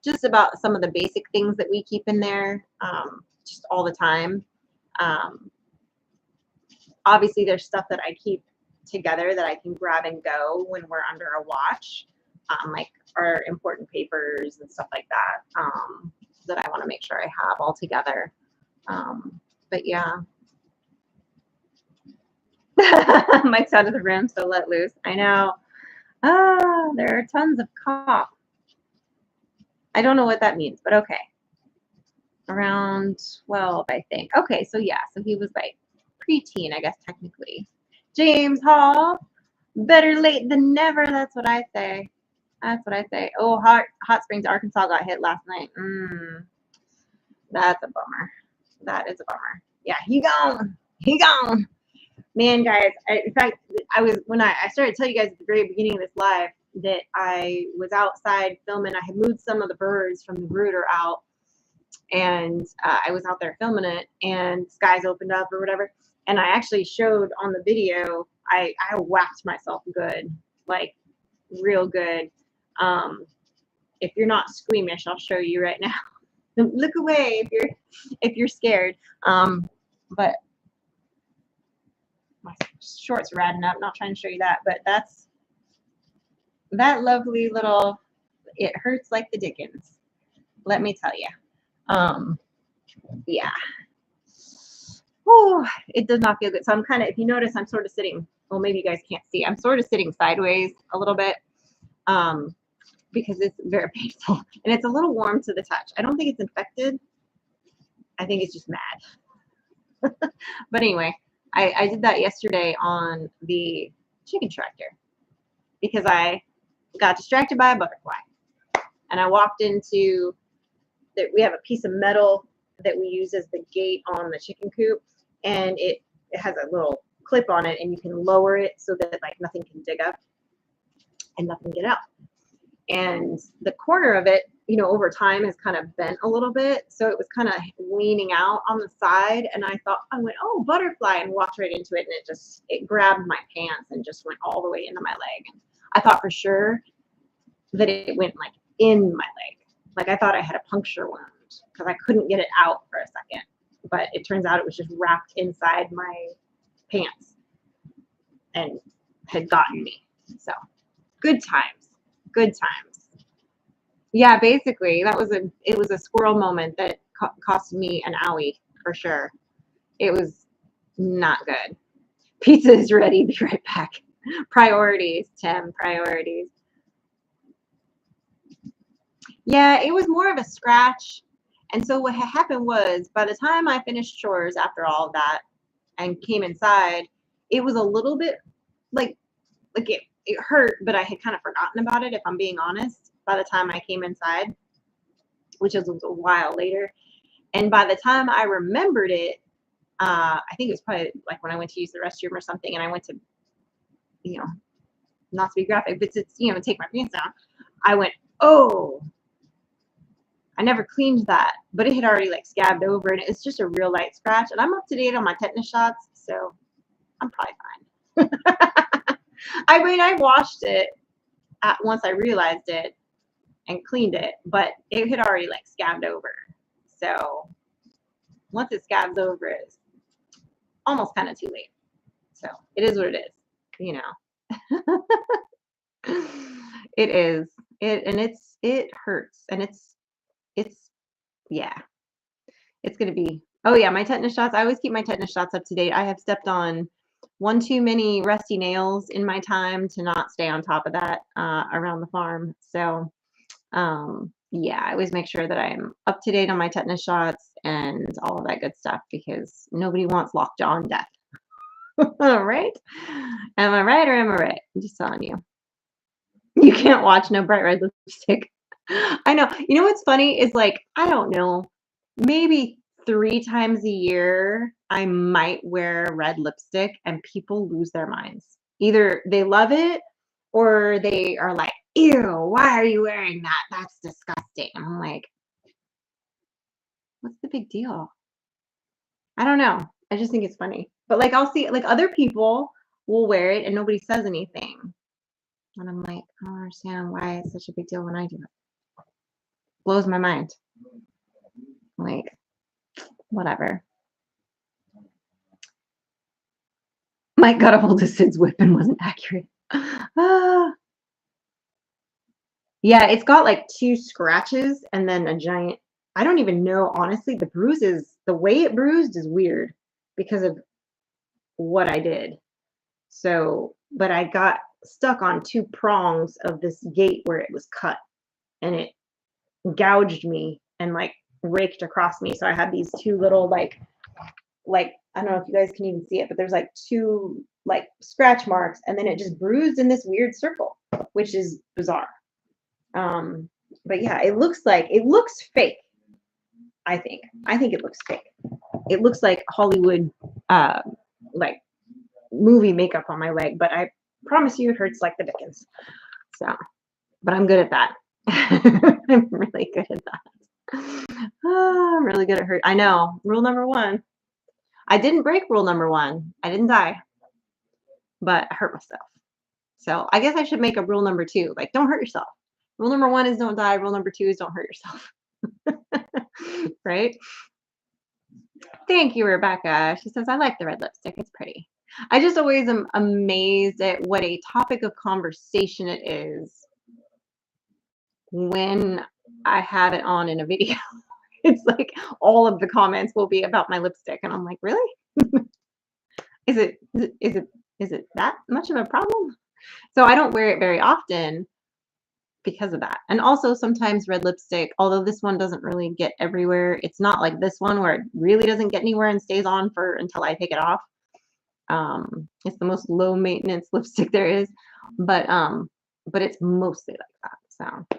S1: just about some of the basic things that we keep in there, just all the time. Obviously, there's stuff that I keep together that I can grab and go when we're under a watch, like our important papers and stuff like that, that I want to make sure I have all together. But yeah. Mike's out of the room, so let loose. I know. There are tons of cough. I don't know what that means, but okay. Around 12, I think. Okay, so yeah, so he was like preteen, I guess, technically. James Hall, better late than never. That's what I say. That's what I say. Oh, Hot Springs, Arkansas got hit last night. That's a bummer. That is a bummer. Yeah, he gone. He gone. Man, guys, in fact, when I started to tell you guys at the very beginning of this live that I was outside filming. I had moved some of the birds from the brooder out, and I was out there filming it, and skies opened up or whatever. And I actually showed on the video, I whacked myself good, like real good. If you're not squeamish, I'll show you right now. Look away if you're scared. But my shorts are radding up. Not trying to show you that, but that's that lovely little. It hurts like the dickens. Let me tell you. Yeah. Oh, it does not feel good. So I'm kind of, if you notice, I'm sort of sitting. Well, maybe you guys can't see. I'm sort of sitting sideways a little bit, because it's very painful and it's a little warm to the touch. I don't think it's infected. I think it's just mad. But anyway, I did that yesterday on the chicken tractor because I got distracted by a butterfly, and I walked into that. We have a piece of metal that we use as the gate on the chicken coop, and it has a little clip on it, and you can lower it so that like nothing can dig up. and nothing get out. And the corner of it, you know, over time has kind of bent a little bit. So it was kind of leaning out on the side. And I went, oh, butterfly, and walked right into it. And it grabbed my pants and just went all the way into my leg. And I thought for sure that it went like in my leg. Like I thought I had a puncture wound because I couldn't get it out for a second. But it turns out it was just wrapped inside my pants and had gotten me. So good times. Good times. Yeah, basically it was a squirrel moment that cost me an owie for sure. It was not good. Pizza is ready. Be right back. Priorities, Tim, priorities. Yeah, it was more of a scratch. And so what happened was by the time I finished chores after all of that and came inside, it was a little bit like it hurt, but I had kind of forgotten about it, if I'm being honest, by the time I came inside, which was a while later. And by the time I remembered it, I think it was probably like when I went to use the restroom or something, and I went to, you know, not to be graphic, but to, you know, take my pants down. I went, oh, I never cleaned that, but it had already like scabbed over, and it's just a real light scratch. And I'm up to date on my tetanus shots, so I'm probably fine. I mean, I washed it once I realized it and cleaned it, but it had already like scabbed over. So once it scabs over, it's almost kind of too late. So it is what it is, you know. It is. It hurts, and it's yeah. It's gonna be. Oh yeah, my tetanus shots. I always keep my tetanus shots up to date. I have stepped on one too many rusty nails in my time to not stay on top of that around the farm. So yeah, I always make sure that I'm up to date on my tetanus shots and all of that good stuff because nobody wants lockjaw and death. All right? Am I right or am I right? I'm just telling you. You can't watch no bright red lipstick. I know. You know what's funny is like, I don't know, maybe 3 times a year I might wear red lipstick and people lose their minds. Either they love it or they are like, ew, why are you wearing that? That's disgusting. And I'm like, what's the big deal? I don't know. I just think it's funny. But like I'll see like other people will wear it and nobody says anything. And I'm like, I don't understand why it's such a big deal when I do it. Blows my mind. Like, whatever. Mike got a hold of Sid's whip and wasn't accurate. Yeah, it's got like 2 scratches and then a giant. I don't even know, honestly. The way it bruised is weird because of what I did. So, but I got stuck on 2 prongs of this gate where it was cut and it gouged me and like raked across me. So I had these 2 little like I don't know if you guys can even see it, but there's like 2 like scratch marks and then it just bruised in this weird circle, which is bizarre. But yeah, it looks fake. I think it looks fake. It looks like Hollywood like movie makeup on my leg, but I promise you it hurts like the dickens. So, but I'm good at that. I'm really good at that. Oh, I'm really good at hurt. I know. Rule number 1. I didn't break rule number 1. I didn't die, but I hurt myself. So I guess I should make a rule number 2. Like, don't hurt yourself. Rule number 1 is don't die. Rule number 2 is don't hurt yourself. Right? Thank you, Rebecca. She says, I like the red lipstick. It's pretty. I just always am amazed at what a topic of conversation it is when I have it on in a video. It's like all of the comments will be about my lipstick. And I'm like, really? Is it that much of a problem? So I don't wear it very often because of that. And also sometimes red lipstick, although this one doesn't really get everywhere, it's not like this one where it really doesn't get anywhere and stays on for until I take it off. It's the most low maintenance lipstick there is, but it's mostly like that. So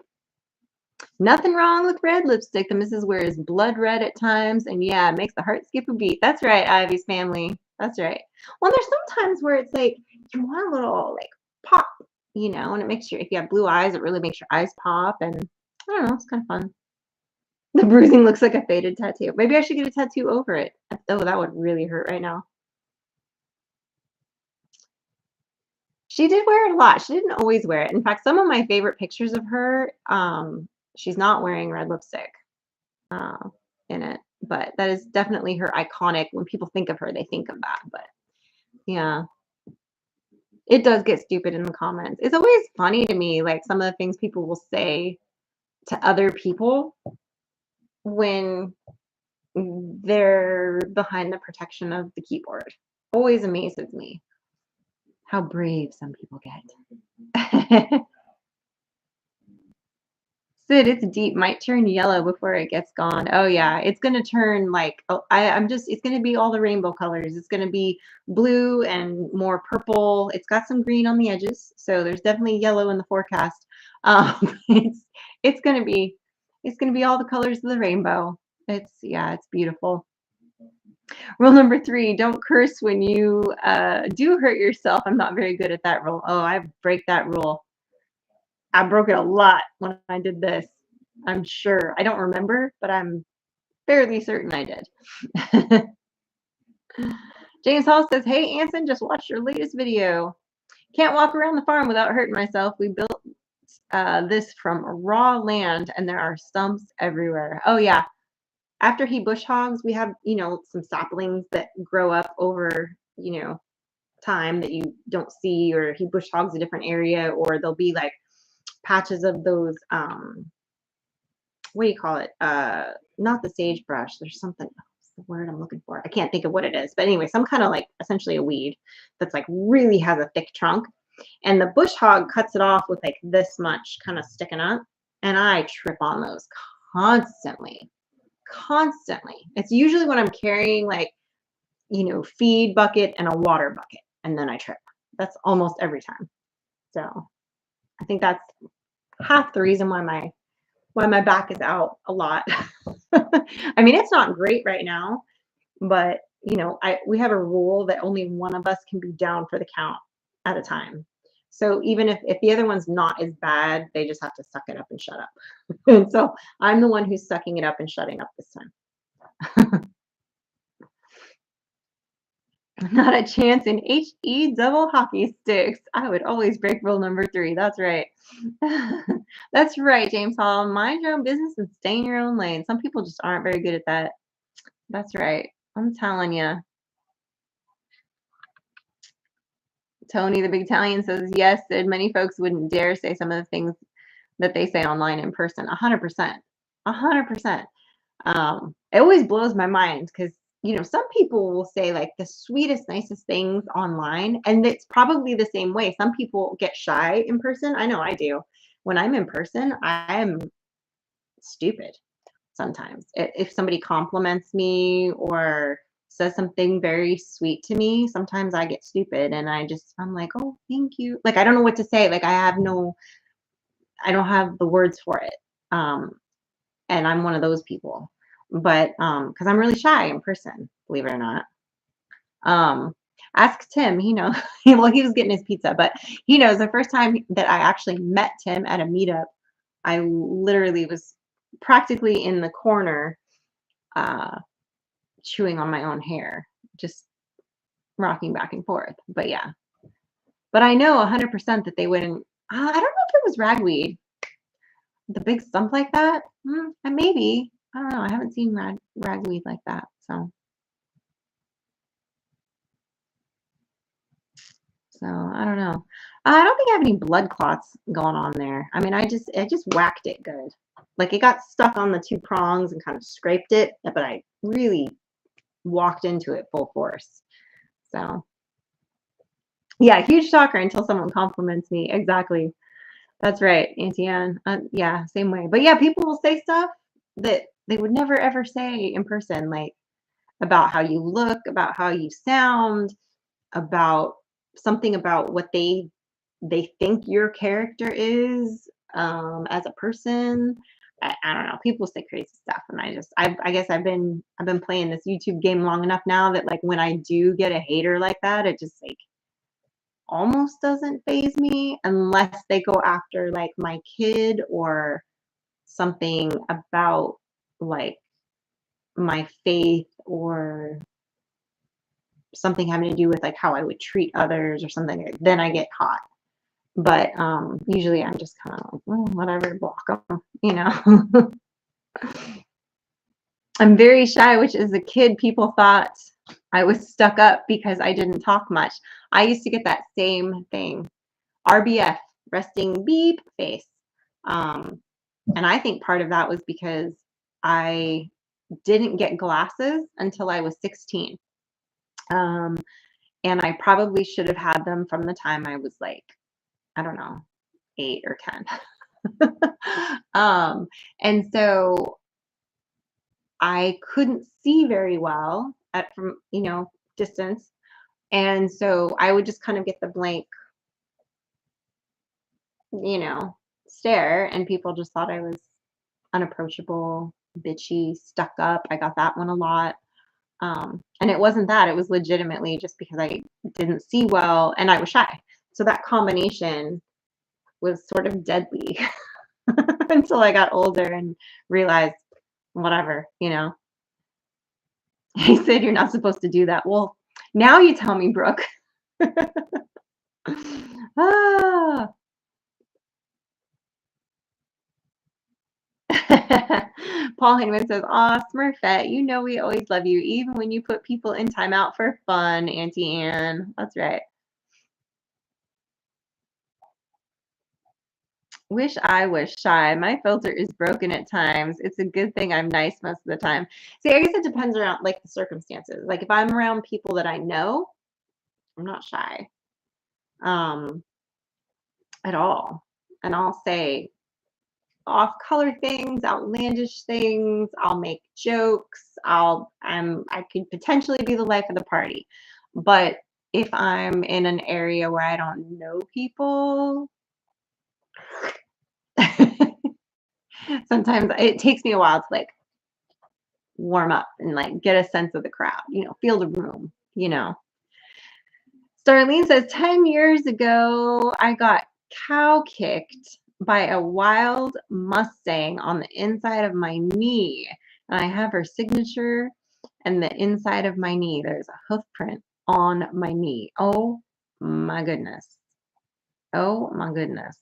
S1: nothing wrong with red lipstick. The missus wears blood red at times, and yeah, it makes the heart skip a beat. That's right, Ivy's family. That's right. Well, there's sometimes where it's like you want a little like pop, you know, and it makes your, if you have blue eyes, it really makes your eyes pop. And I don't know, it's kind of fun. The bruising looks like a faded tattoo. Maybe I should get a tattoo over it. Oh, that would really hurt right now. She did wear it a lot. She didn't always wear it. In fact, some of my favorite pictures of her, she's not wearing red lipstick uh, in it, but that is definitely her iconic. When people think of her, they think of that. But yeah, it does get stupid in the comments. It's always funny to me, like some of the things people will say to other people when they're behind the protection of the keyboard. Always amazes me how brave some people get. Sid, it's deep. Might turn yellow before it gets gone. Oh yeah, it's gonna turn like, oh, I'm just. It's gonna be all the rainbow colors. It's gonna be blue and more purple. It's got some green on the edges, so there's definitely yellow in the forecast. It's gonna be all the colors of the rainbow. It's, yeah, it's beautiful. Rule number 3: don't curse when you do hurt yourself. I'm not very good at that rule. Oh, I break that rule. I broke it a lot when I did this. I'm sure. I don't remember, but I'm fairly certain I did. James Hall says, hey, Anson, just watched your latest video. Can't walk around the farm without hurting myself. We built this from raw land, and there are stumps everywhere. Oh, yeah. After he bush hogs, we have, you know, some saplings that grow up over, you know, time that you don't see, or he bush hogs a different area, or there'll be like patches of those what do you call it, not the sagebrush, there's something, what's the word I'm looking for, I can't think of what it is, but anyway, some kind of like essentially a weed that's like really has a thick trunk, and the bush hog cuts it off with like this much kind of sticking up, and I trip on those constantly. It's usually when I'm carrying like, you know, feed bucket and a water bucket, and then I trip. That's almost every time. So I think that's half the reason why my back is out a lot. I mean, it's not great right now, but you know, we have a rule that only one of us can be down for the count at a time. So even if the other one's not as bad, they just have to suck it up and shut up. And so I'm the one who's sucking it up and shutting up this time. Not a chance in HE double hockey sticks. I would always break rule number 3. That's right. That's right, James Hall. Mind your own business and stay in your own lane. Some people just aren't very good at that. That's right. I'm telling you. Tony, the big Italian, says, yes, Sid, many folks wouldn't dare say some of the things that they say online in person. 100%. 100%. It always blows my mind because, you know, some people will say like the sweetest, nicest things online, and it's probably the same way. Some people get shy in person. I know I do. When I'm in person, I am stupid sometimes. If somebody compliments me or says something very sweet to me, sometimes I get stupid and I'm like, oh, thank you. Like, I don't know what to say. Like, I don't have the words for it. And I'm one of those people. But because I'm really shy in person, believe it or not. Ask Tim, he knows. Well, he was getting his pizza, but he knows the first time that I actually met Tim at a meetup, I literally was practically in the corner chewing on my own hair, just rocking back and forth. But yeah, but I know 100% that they wouldn't. I don't know if it was ragweed, the big stump like that. Maybe, I don't know. I haven't seen ragweed like that, so. So I don't know. I don't think I have any blood clots going on there. I mean, I just whacked it good. Like it got stuck on the 2 prongs and kind of scraped it, but I really walked into it full force. So yeah, huge shocker until someone compliments me. Exactly. That's right, Auntie Anne. Yeah, same way. But yeah, people will say stuff that they would never ever say in person, like about how you look, about how you sound, about something about what they think your character is as a person. I don't know. People say crazy stuff, and I guess I've been playing this YouTube game long enough now that like when I do get a hater like that, it just like almost doesn't faze me unless they go after like my kid or something about like my faith or something having to do with like how I would treat others or something, then I get hot. But usually I'm just kind of like, well, whatever, block them, you know. I'm very shy, which as a kid, people thought I was stuck up because I didn't talk much. I used to get that same thing. RBF, resting beep face. And I think part of that was because I didn't get glasses until I was 16. And I probably should have had them from the time I was like, I don't know, 8 or 10. And so I couldn't see very well at from, distance. And so I would just kind of get the blank, stare, and people just thought I was unapproachable, bitchy, stuck up. I got that one a lot. And it wasn't that, it was legitimately just because I didn't see well and I was shy. So that combination was sort of deadly until I got older and realized, whatever. He said, you're not supposed to do that. Well, now you tell me, Brooke. Ah. Paul Hinman says, aw, Smurfette, we always love you, even when you put people in timeout for fun, Auntie Anne. That's right. Wish I was shy. My filter is broken at times. It's a good thing I'm nice most of the time. See, I guess it depends around like the circumstances. Like if I'm around people that I know, I'm not shy at all. And I'll say off-color things, outlandish things. I'll make jokes. I could potentially be the life of the party. But if I'm in an area where I don't know people, sometimes it takes me a while to like warm up and like get a sense of the crowd, feel the room. Starlene says 10 years ago, I got cow kicked by a wild Mustang on the inside of my knee. And I have her signature and the inside of my knee. There's a hoof print on my knee. Oh my goodness. Oh my goodness.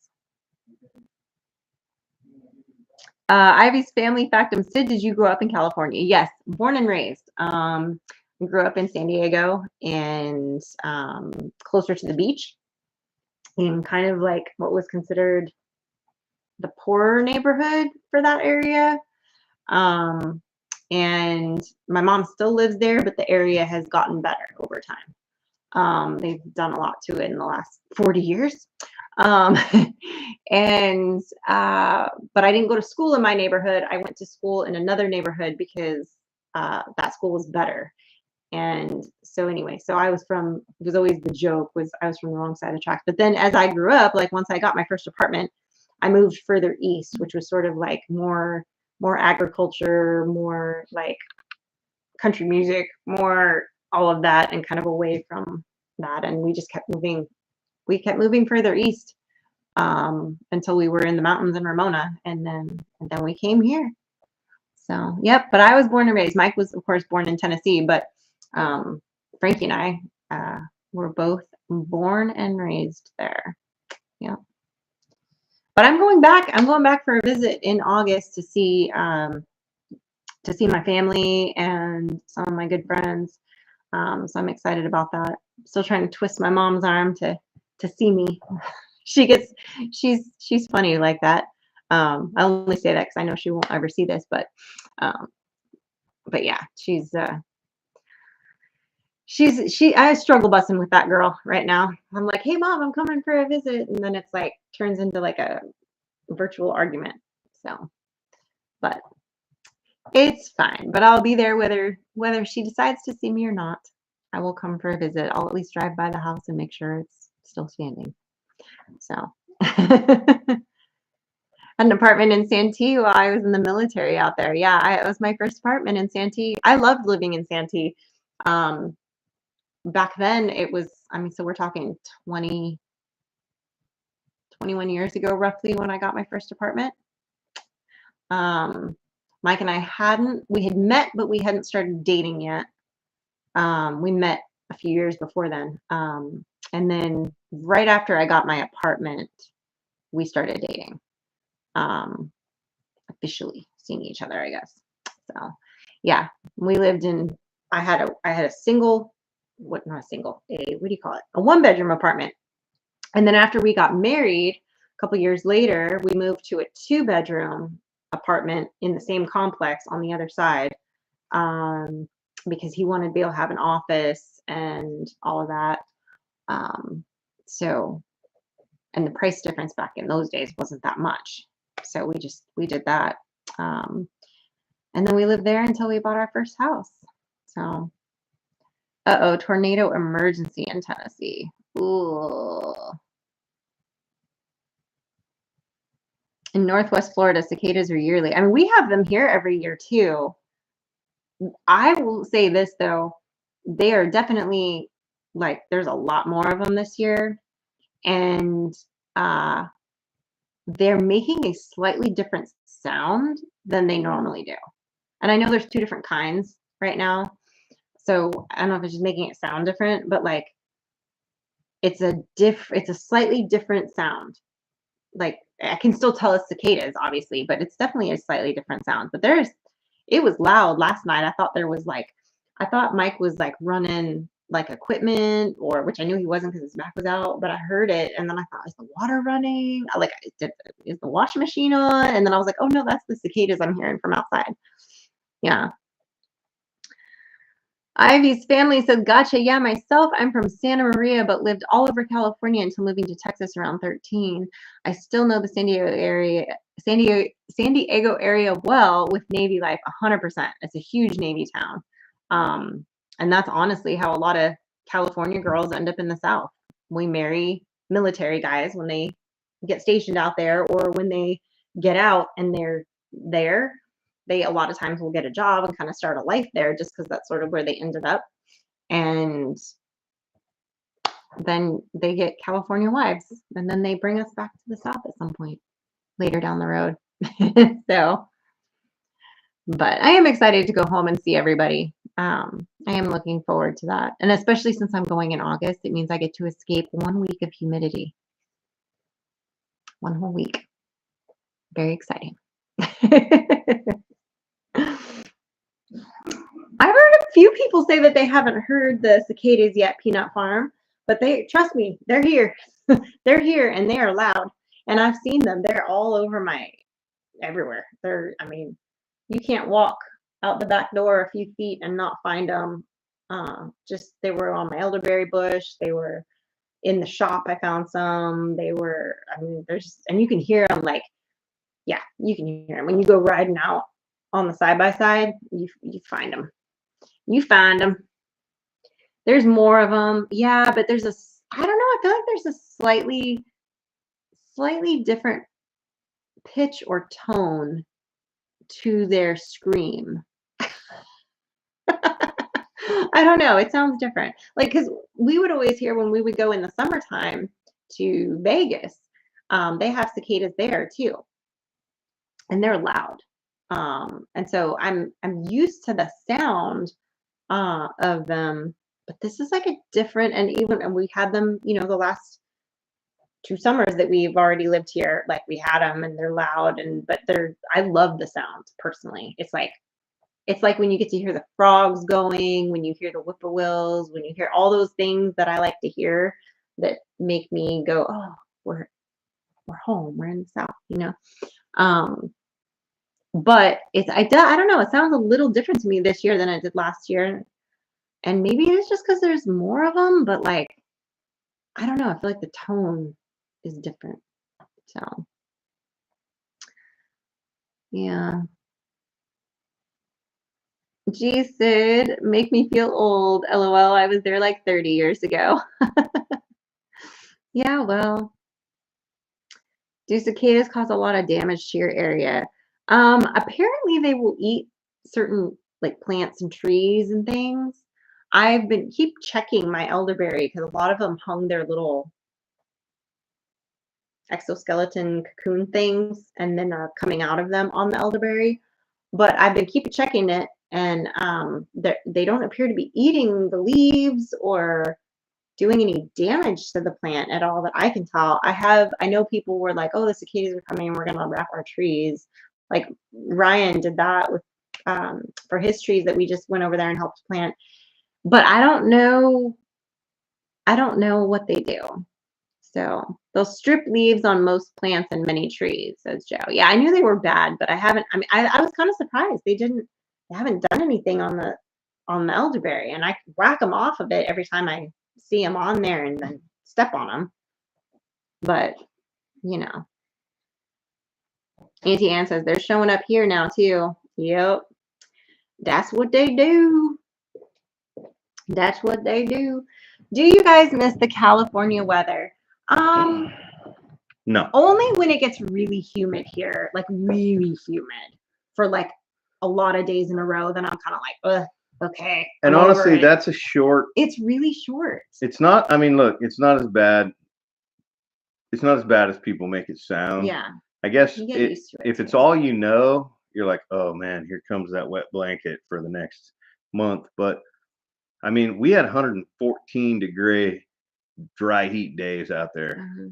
S1: Ivy's family factum. Sid, did you grow up in California? Yes, born and raised. Grew up in San Diego and closer to the beach in kind of like what was considered the poorer neighborhood for that area. And my mom still lives there, but the area has gotten better over time. They've done a lot to it in the last 40 years. But I didn't go to school in my neighborhood. I went to school in another neighborhood because that school was better. And so anyway, so it was always the joke was I was from the wrong side of the tracks. But then as I grew up, like once I got my first apartment, I moved further east, which was sort of like more agriculture, more like country music, more all of that, and kind of away from that. And we just kept moving. We kept moving further east until we were in the mountains in Ramona, and then we came here. So yep. But I was born and raised. Mike was of course born in Tennessee, but Frankie and I were both born and raised there. Yeah. But I'm going back. I'm going back for a visit in August to see my family and some of my good friends. So I'm excited about that. Still trying to twist my mom's arm to see me. She's funny like that. I only say that because I know she won't ever see this, but yeah, I struggle busing with that girl right now. I'm like, hey mom, I'm coming for a visit, and then it's like turns into like a virtual argument. So, but it's fine. But I'll be there whether she decides to see me or not. I will come for a visit. I'll at least drive by the house and make sure it's still standing. So, an apartment in Santee while I was in the military out there. Yeah, it was my first apartment in Santee. I loved living in Santee. Back then, it was I mean, so we're talking 21 years ago, roughly, when I got my first apartment. Mike and I we had met, but we hadn't started dating yet. We met a few years before then. And then right after I got my apartment, we started dating. Officially seeing each other, I guess. So yeah, we lived in, I had a single, not a single, what do you call it? A 1-bedroom apartment. And then after we got married, a couple years later, we moved to a 2-bedroom apartment in the same complex on the other side, because he wanted to be able to have an office and all of that. So, and the price difference back in those days wasn't that much. So we did that. And then we lived there until we bought our first house. So, tornado emergency in Tennessee. Ooh. In Northwest Florida, cicadas are yearly. I mean, we have them here every year too. I will say this though, they are definitely, like, there's a lot more of them this year, and they're making a slightly different sound than they normally do. And I know there's 2 different kinds right now, so I don't know if it's just making it sound different, but like it's a slightly different sound. Like, I can still tell it's cicadas, obviously, but it's definitely a slightly different sound. But it was loud last night. I thought Mike was like running like equipment, or which I knew he wasn't because his back was out, but I heard it, and then I thought, is the water running? Is the washing machine on? And then I was like, oh no, that's the cicadas I'm hearing from outside. Yeah. Ivy's family says, gotcha. Yeah, myself, I'm from Santa Maria, but lived all over California until moving to Texas around 13. I still know the San Diego area well, with Navy life 100%. It's a huge Navy town. And that's honestly how a lot of California girls end up in the South. We marry military guys when they get stationed out there, or when they get out and they're there. They a lot of times will get a job and kind of start a life there, just because that's sort of where they ended up. And then they get California wives, and then they bring us back to the South at some point later down the road. So, but I am excited to go home and see everybody. I am looking forward to that. And especially since I'm going in August, it means I get to escape 1 week of humidity. 1 whole week. Very exciting. I've heard a few people say that they haven't heard the cicadas yet, Peanut Farm, but trust me, they're here. They're here, and they are loud. And I've seen them. They're all over everywhere. I mean, you can't walk out the back door a few feet and not find them. They were on my elderberry bush. They were in the shop. I found some. And you can hear them, like, yeah, you can hear them. When you go riding out on the side-by-side, you find them. You find them. There's more of them. Yeah, but I don't know, I feel like there's a slightly different pitch or tone to their scream. I don't know. It sounds different. Like, because we would always hear when we would go in the summertime to Vegas, they have cicadas there too, and they're loud. And so I'm used to the sound of them, but this is like a different, and we had them, the last 2 summers that we've already lived here, like we had them, and they're loud, I love the sounds personally. It's like when you get to hear the frogs going, when you hear the whippoorwills, when you hear all those things that I like to hear that make me go, oh, we're home, we're in the South, but I don't know, it sounds a little different to me this year than it did last year. And maybe it's just because there's more of them, but like, I don't know, I feel like the tone is different. So, yeah. Gee, Sid, make me feel old. LOL, I was there like 30 years ago. Yeah, well, do cicadas cause a lot of damage to your area? Apparently they will eat certain like plants and trees and things. I've been keep checking my elderberry because a lot of them hung their little exoskeleton cocoon things and then are coming out of them on the elderberry. But I've been keep checking it, and they don't appear to be eating the leaves or doing any damage to the plant at all that I can tell. I know people were like, oh, the cicadas are coming and we're gonna wrap our trees. Like Ryan did that with for his trees that we just went over there and helped plant. But I don't know what they do. So they'll strip leaves on most plants and many trees, says Joe. Yeah, I knew they were bad, but I was kind of surprised they haven't done anything on the elderberry, and I whack them off of it every time I see them on there and then step on them. But you know, Auntie Ann says they're showing up here now too. Yep, that's what they do. That's what they do. Do you guys miss the California weather?
S2: No.
S1: Only when it gets really humid here, like really humid for like a lot of days in a row. Then I'm kind of like, ugh, okay.
S2: And honestly, that's a short.
S1: It's really short.
S2: It's not. I mean, look, it's not as bad. It's not as bad as people make it sound.
S1: Yeah.
S2: I guess
S1: You get used to it
S2: if
S1: too.
S2: it's all you know, you're like, oh man, here comes that wet blanket for the next month. But I mean, we had 114-degree dry heat days out there.
S1: Mm-hmm.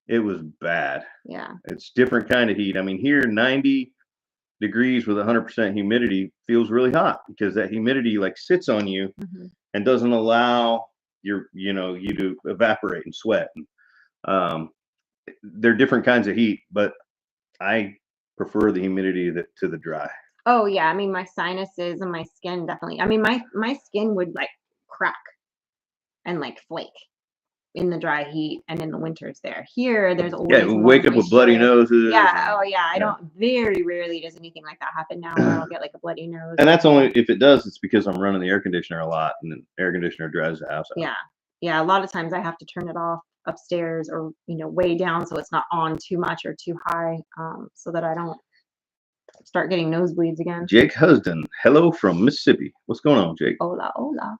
S2: It was bad.
S1: Yeah.
S2: It's different kind of heat. I mean, here 90 degrees with 100% humidity feels really hot because that humidity like sits on you
S1: Mm-hmm.
S2: and doesn't allow you to evaporate and sweat. They're different kinds of heat, but I prefer the humidity to the dry.
S1: Oh yeah, I mean my sinuses and my skin definitely. I mean my skin would like crack and like flake in the dry heat and in the winters there. Here there's always
S2: Yeah, we wake up with bloody noses.
S1: Yeah, oh yeah. I don't very rarely does anything like that happen now where I'll get like a bloody nose.
S2: And that's only if it does, it's because I'm running the air conditioner a lot and the air conditioner dries the house out.
S1: Yeah. Yeah. A lot of times I have to turn it off upstairs or way down so it's not on too much or too high, so that I don't start getting nosebleeds again.
S2: Jake Husden, hello from Mississippi. What's going on, Jake?
S1: Hola, hola.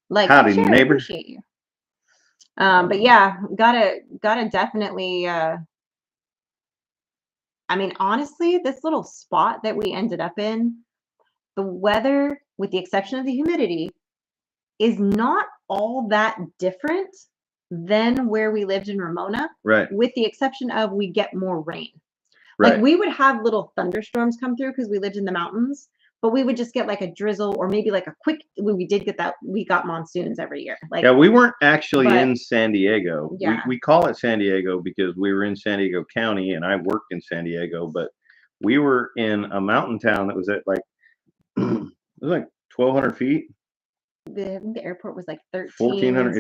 S1: Like,
S2: howdy,
S1: share,
S2: neighbor.
S1: Appreciate you. But yeah, gotta definitely. I mean, honestly, this little spot that we ended up in, the weather, with the exception of the humidity, is not all that different than where we lived in Ramona.
S2: Right.
S1: With the exception of we get more rain.
S2: Right.
S1: Like we would have little thunderstorms come through because we lived in the mountains, but we would just get like a drizzle or maybe like a quick. We did get that. We got monsoons every year. Like
S2: yeah, we weren't actually in San Diego.
S1: Yeah.
S2: We call it San Diego because we were in San Diego County and I worked in San Diego, but we were in a mountain town that was at like it was like 1,200 feet.
S1: The airport was like
S2: 1,400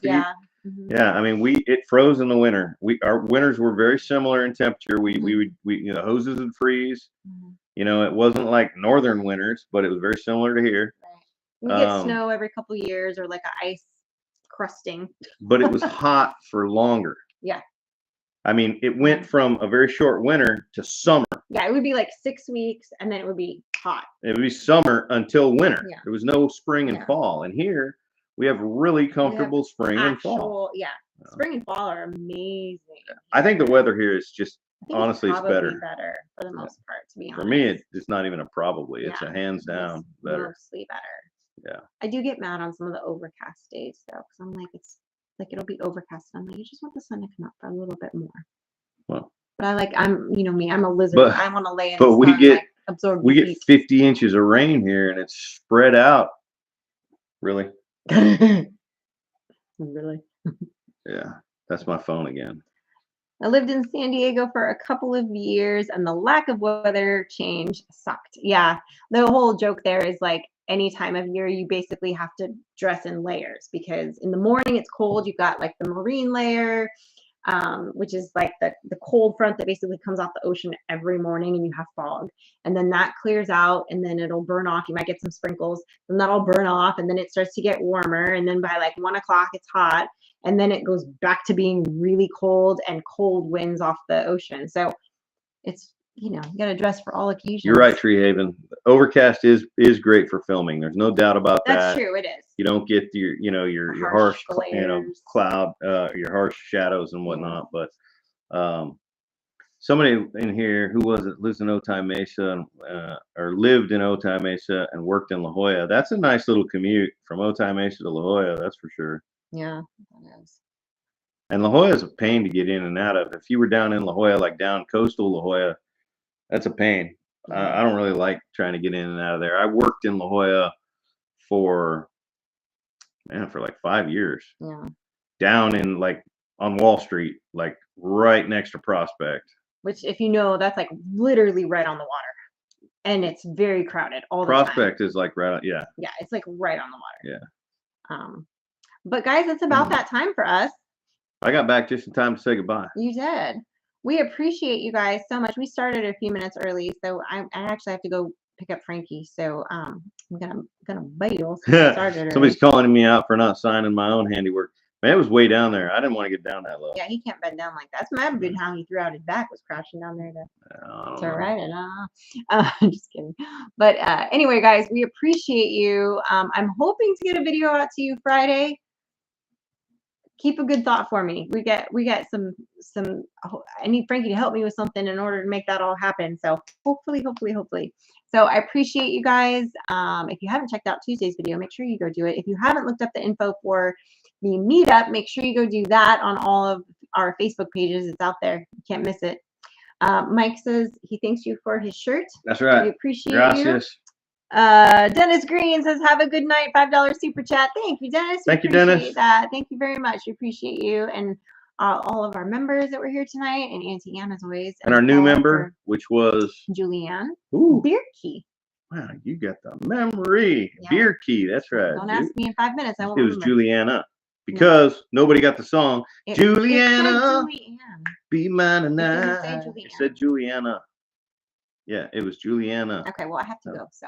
S2: feet.
S1: Yeah. Mm-hmm.
S2: Yeah, I mean, it froze in the winter. Our winters were very similar in temperature. We would hoses would freeze.
S1: Mm-hmm.
S2: It wasn't like northern winters, but it was very similar to here.
S1: Right. We get snow every couple of years or like an ice crusting.
S2: But it was hot for longer.
S1: Yeah.
S2: I mean, it went from a very short winter to summer.
S1: Yeah, it would be like 6 weeks and then it would be hot.
S2: It would be summer until winter.
S1: Yeah.
S2: There was no spring and fall. And here we have really comfortable spring and fall.
S1: Yeah. Spring and fall are amazing.
S2: I think the weather here is just honestly it's better.
S1: Better for the most part, to be honest.
S2: For me, it's not even a probably. It's a hands down better.
S1: Mostly better.
S2: Yeah.
S1: I do get mad on some of the overcast days though, because I'm like, it's like it'll be overcast. And I'm like, you just want the sun to come up for a little bit more.
S2: Well,
S1: but I'm me, I'm a lizard.
S2: But,
S1: I want to lay in
S2: but
S1: the sun,
S2: we get
S1: absorb
S2: we get 50 inches of rain here, and it's spread out. Really?
S1: Really?
S2: Yeah, that's my phone again.
S1: I lived in San Diego for a couple of years, and the lack of weather change sucked. Yeah, the whole joke there is like any time of year, you basically have to dress in layers because in the morning it's cold. You've got like the marine layer, which is like the cold front that basically comes off the ocean every morning, and you have fog, and then that clears out, and then it'll burn off. You might get some sprinkles, and that'll burn off, and then it starts to get warmer, and then by like 1 o'clock it's hot, and then it goes back to being really cold and cold winds off the ocean. So it's you got to dress for all occasions.
S2: You're right, Tree Haven. Overcast is great for filming. There's no doubt about that.
S1: That's true. It is.
S2: You don't get your harsh cloud, your harsh shadows and whatnot. Yeah. But somebody in here who lives in Otay Mesa or lived in Otay Mesa and worked in La Jolla. That's a nice little commute from Otay Mesa to La Jolla. That's for sure.
S1: Yeah, that is.
S2: And La Jolla is a pain to get in and out of. If you were down in La Jolla, like down coastal La Jolla, that's a pain. I don't really like trying to get in and out of there. I worked in La Jolla for like 5 years.
S1: Yeah.
S2: Down in like on Wall Street, like right next to Prospect.
S1: Which, if you know, that's like literally right on the water, and it's very crowded all the
S2: time. Prospect is like right on, yeah.
S1: Yeah, it's like right on the water.
S2: Yeah.
S1: But guys, it's about that time for us.
S2: I got back just in time to say goodbye.
S1: You did. We appreciate you guys so much. We started a few minutes early, so I actually have to go pick up Frankie. So I'm gonna bail.
S2: Somebody's calling me out for not signing my own handiwork. Man, it was way down there. I didn't want to get down that low.
S1: Yeah, he can't bend down like that. That's mad good how he threw out his back, was crouching down there to write it. Just kidding. But anyway, guys, we appreciate you. I'm hoping to get a video out to you Friday. Keep a good thought for me. We get some. I need Frankie to help me with something in order to make that all happen. So hopefully. So I appreciate you guys. If you haven't checked out Tuesday's video, make sure you go do it. If you haven't looked up the info for the meetup, make sure you go do that on all of our Facebook pages. It's out there. You can't miss it. Mike says he thanks you for his shirt.
S2: That's right.
S1: We appreciate
S2: Gracias.
S1: you. Dennis Green says, have a good night. $5 super chat. Thank you, Dennis.
S2: Thank you, Dennis.
S1: That. Thank you very much. We appreciate you and all of our members that were here tonight, and Auntie Anne as always.
S2: And our new member, which was
S1: Julianne.
S2: Ooh.
S1: Beer Key.
S2: Wow, you got the memory. Yeah. Beer Key. That's right.
S1: Don't ask me in 5 minutes. I won't
S2: remember. Juliana. Because nobody got the song. Juliana, be mine tonight. It said Juliana. Yeah, it was Juliana.
S1: Okay, well, I have to go, so.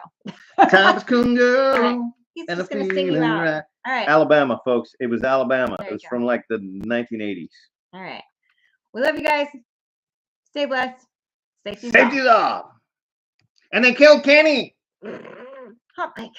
S2: Time's cool, girl.
S1: Right. He's
S2: and
S1: just going to sing you out.
S2: Right.
S1: All right.
S2: Alabama, folks. It was Alabama. It was from like the 1980s.
S1: All right. We love you guys. Stay blessed.
S2: Safety's off. And they killed Kenny.
S1: Hot mic.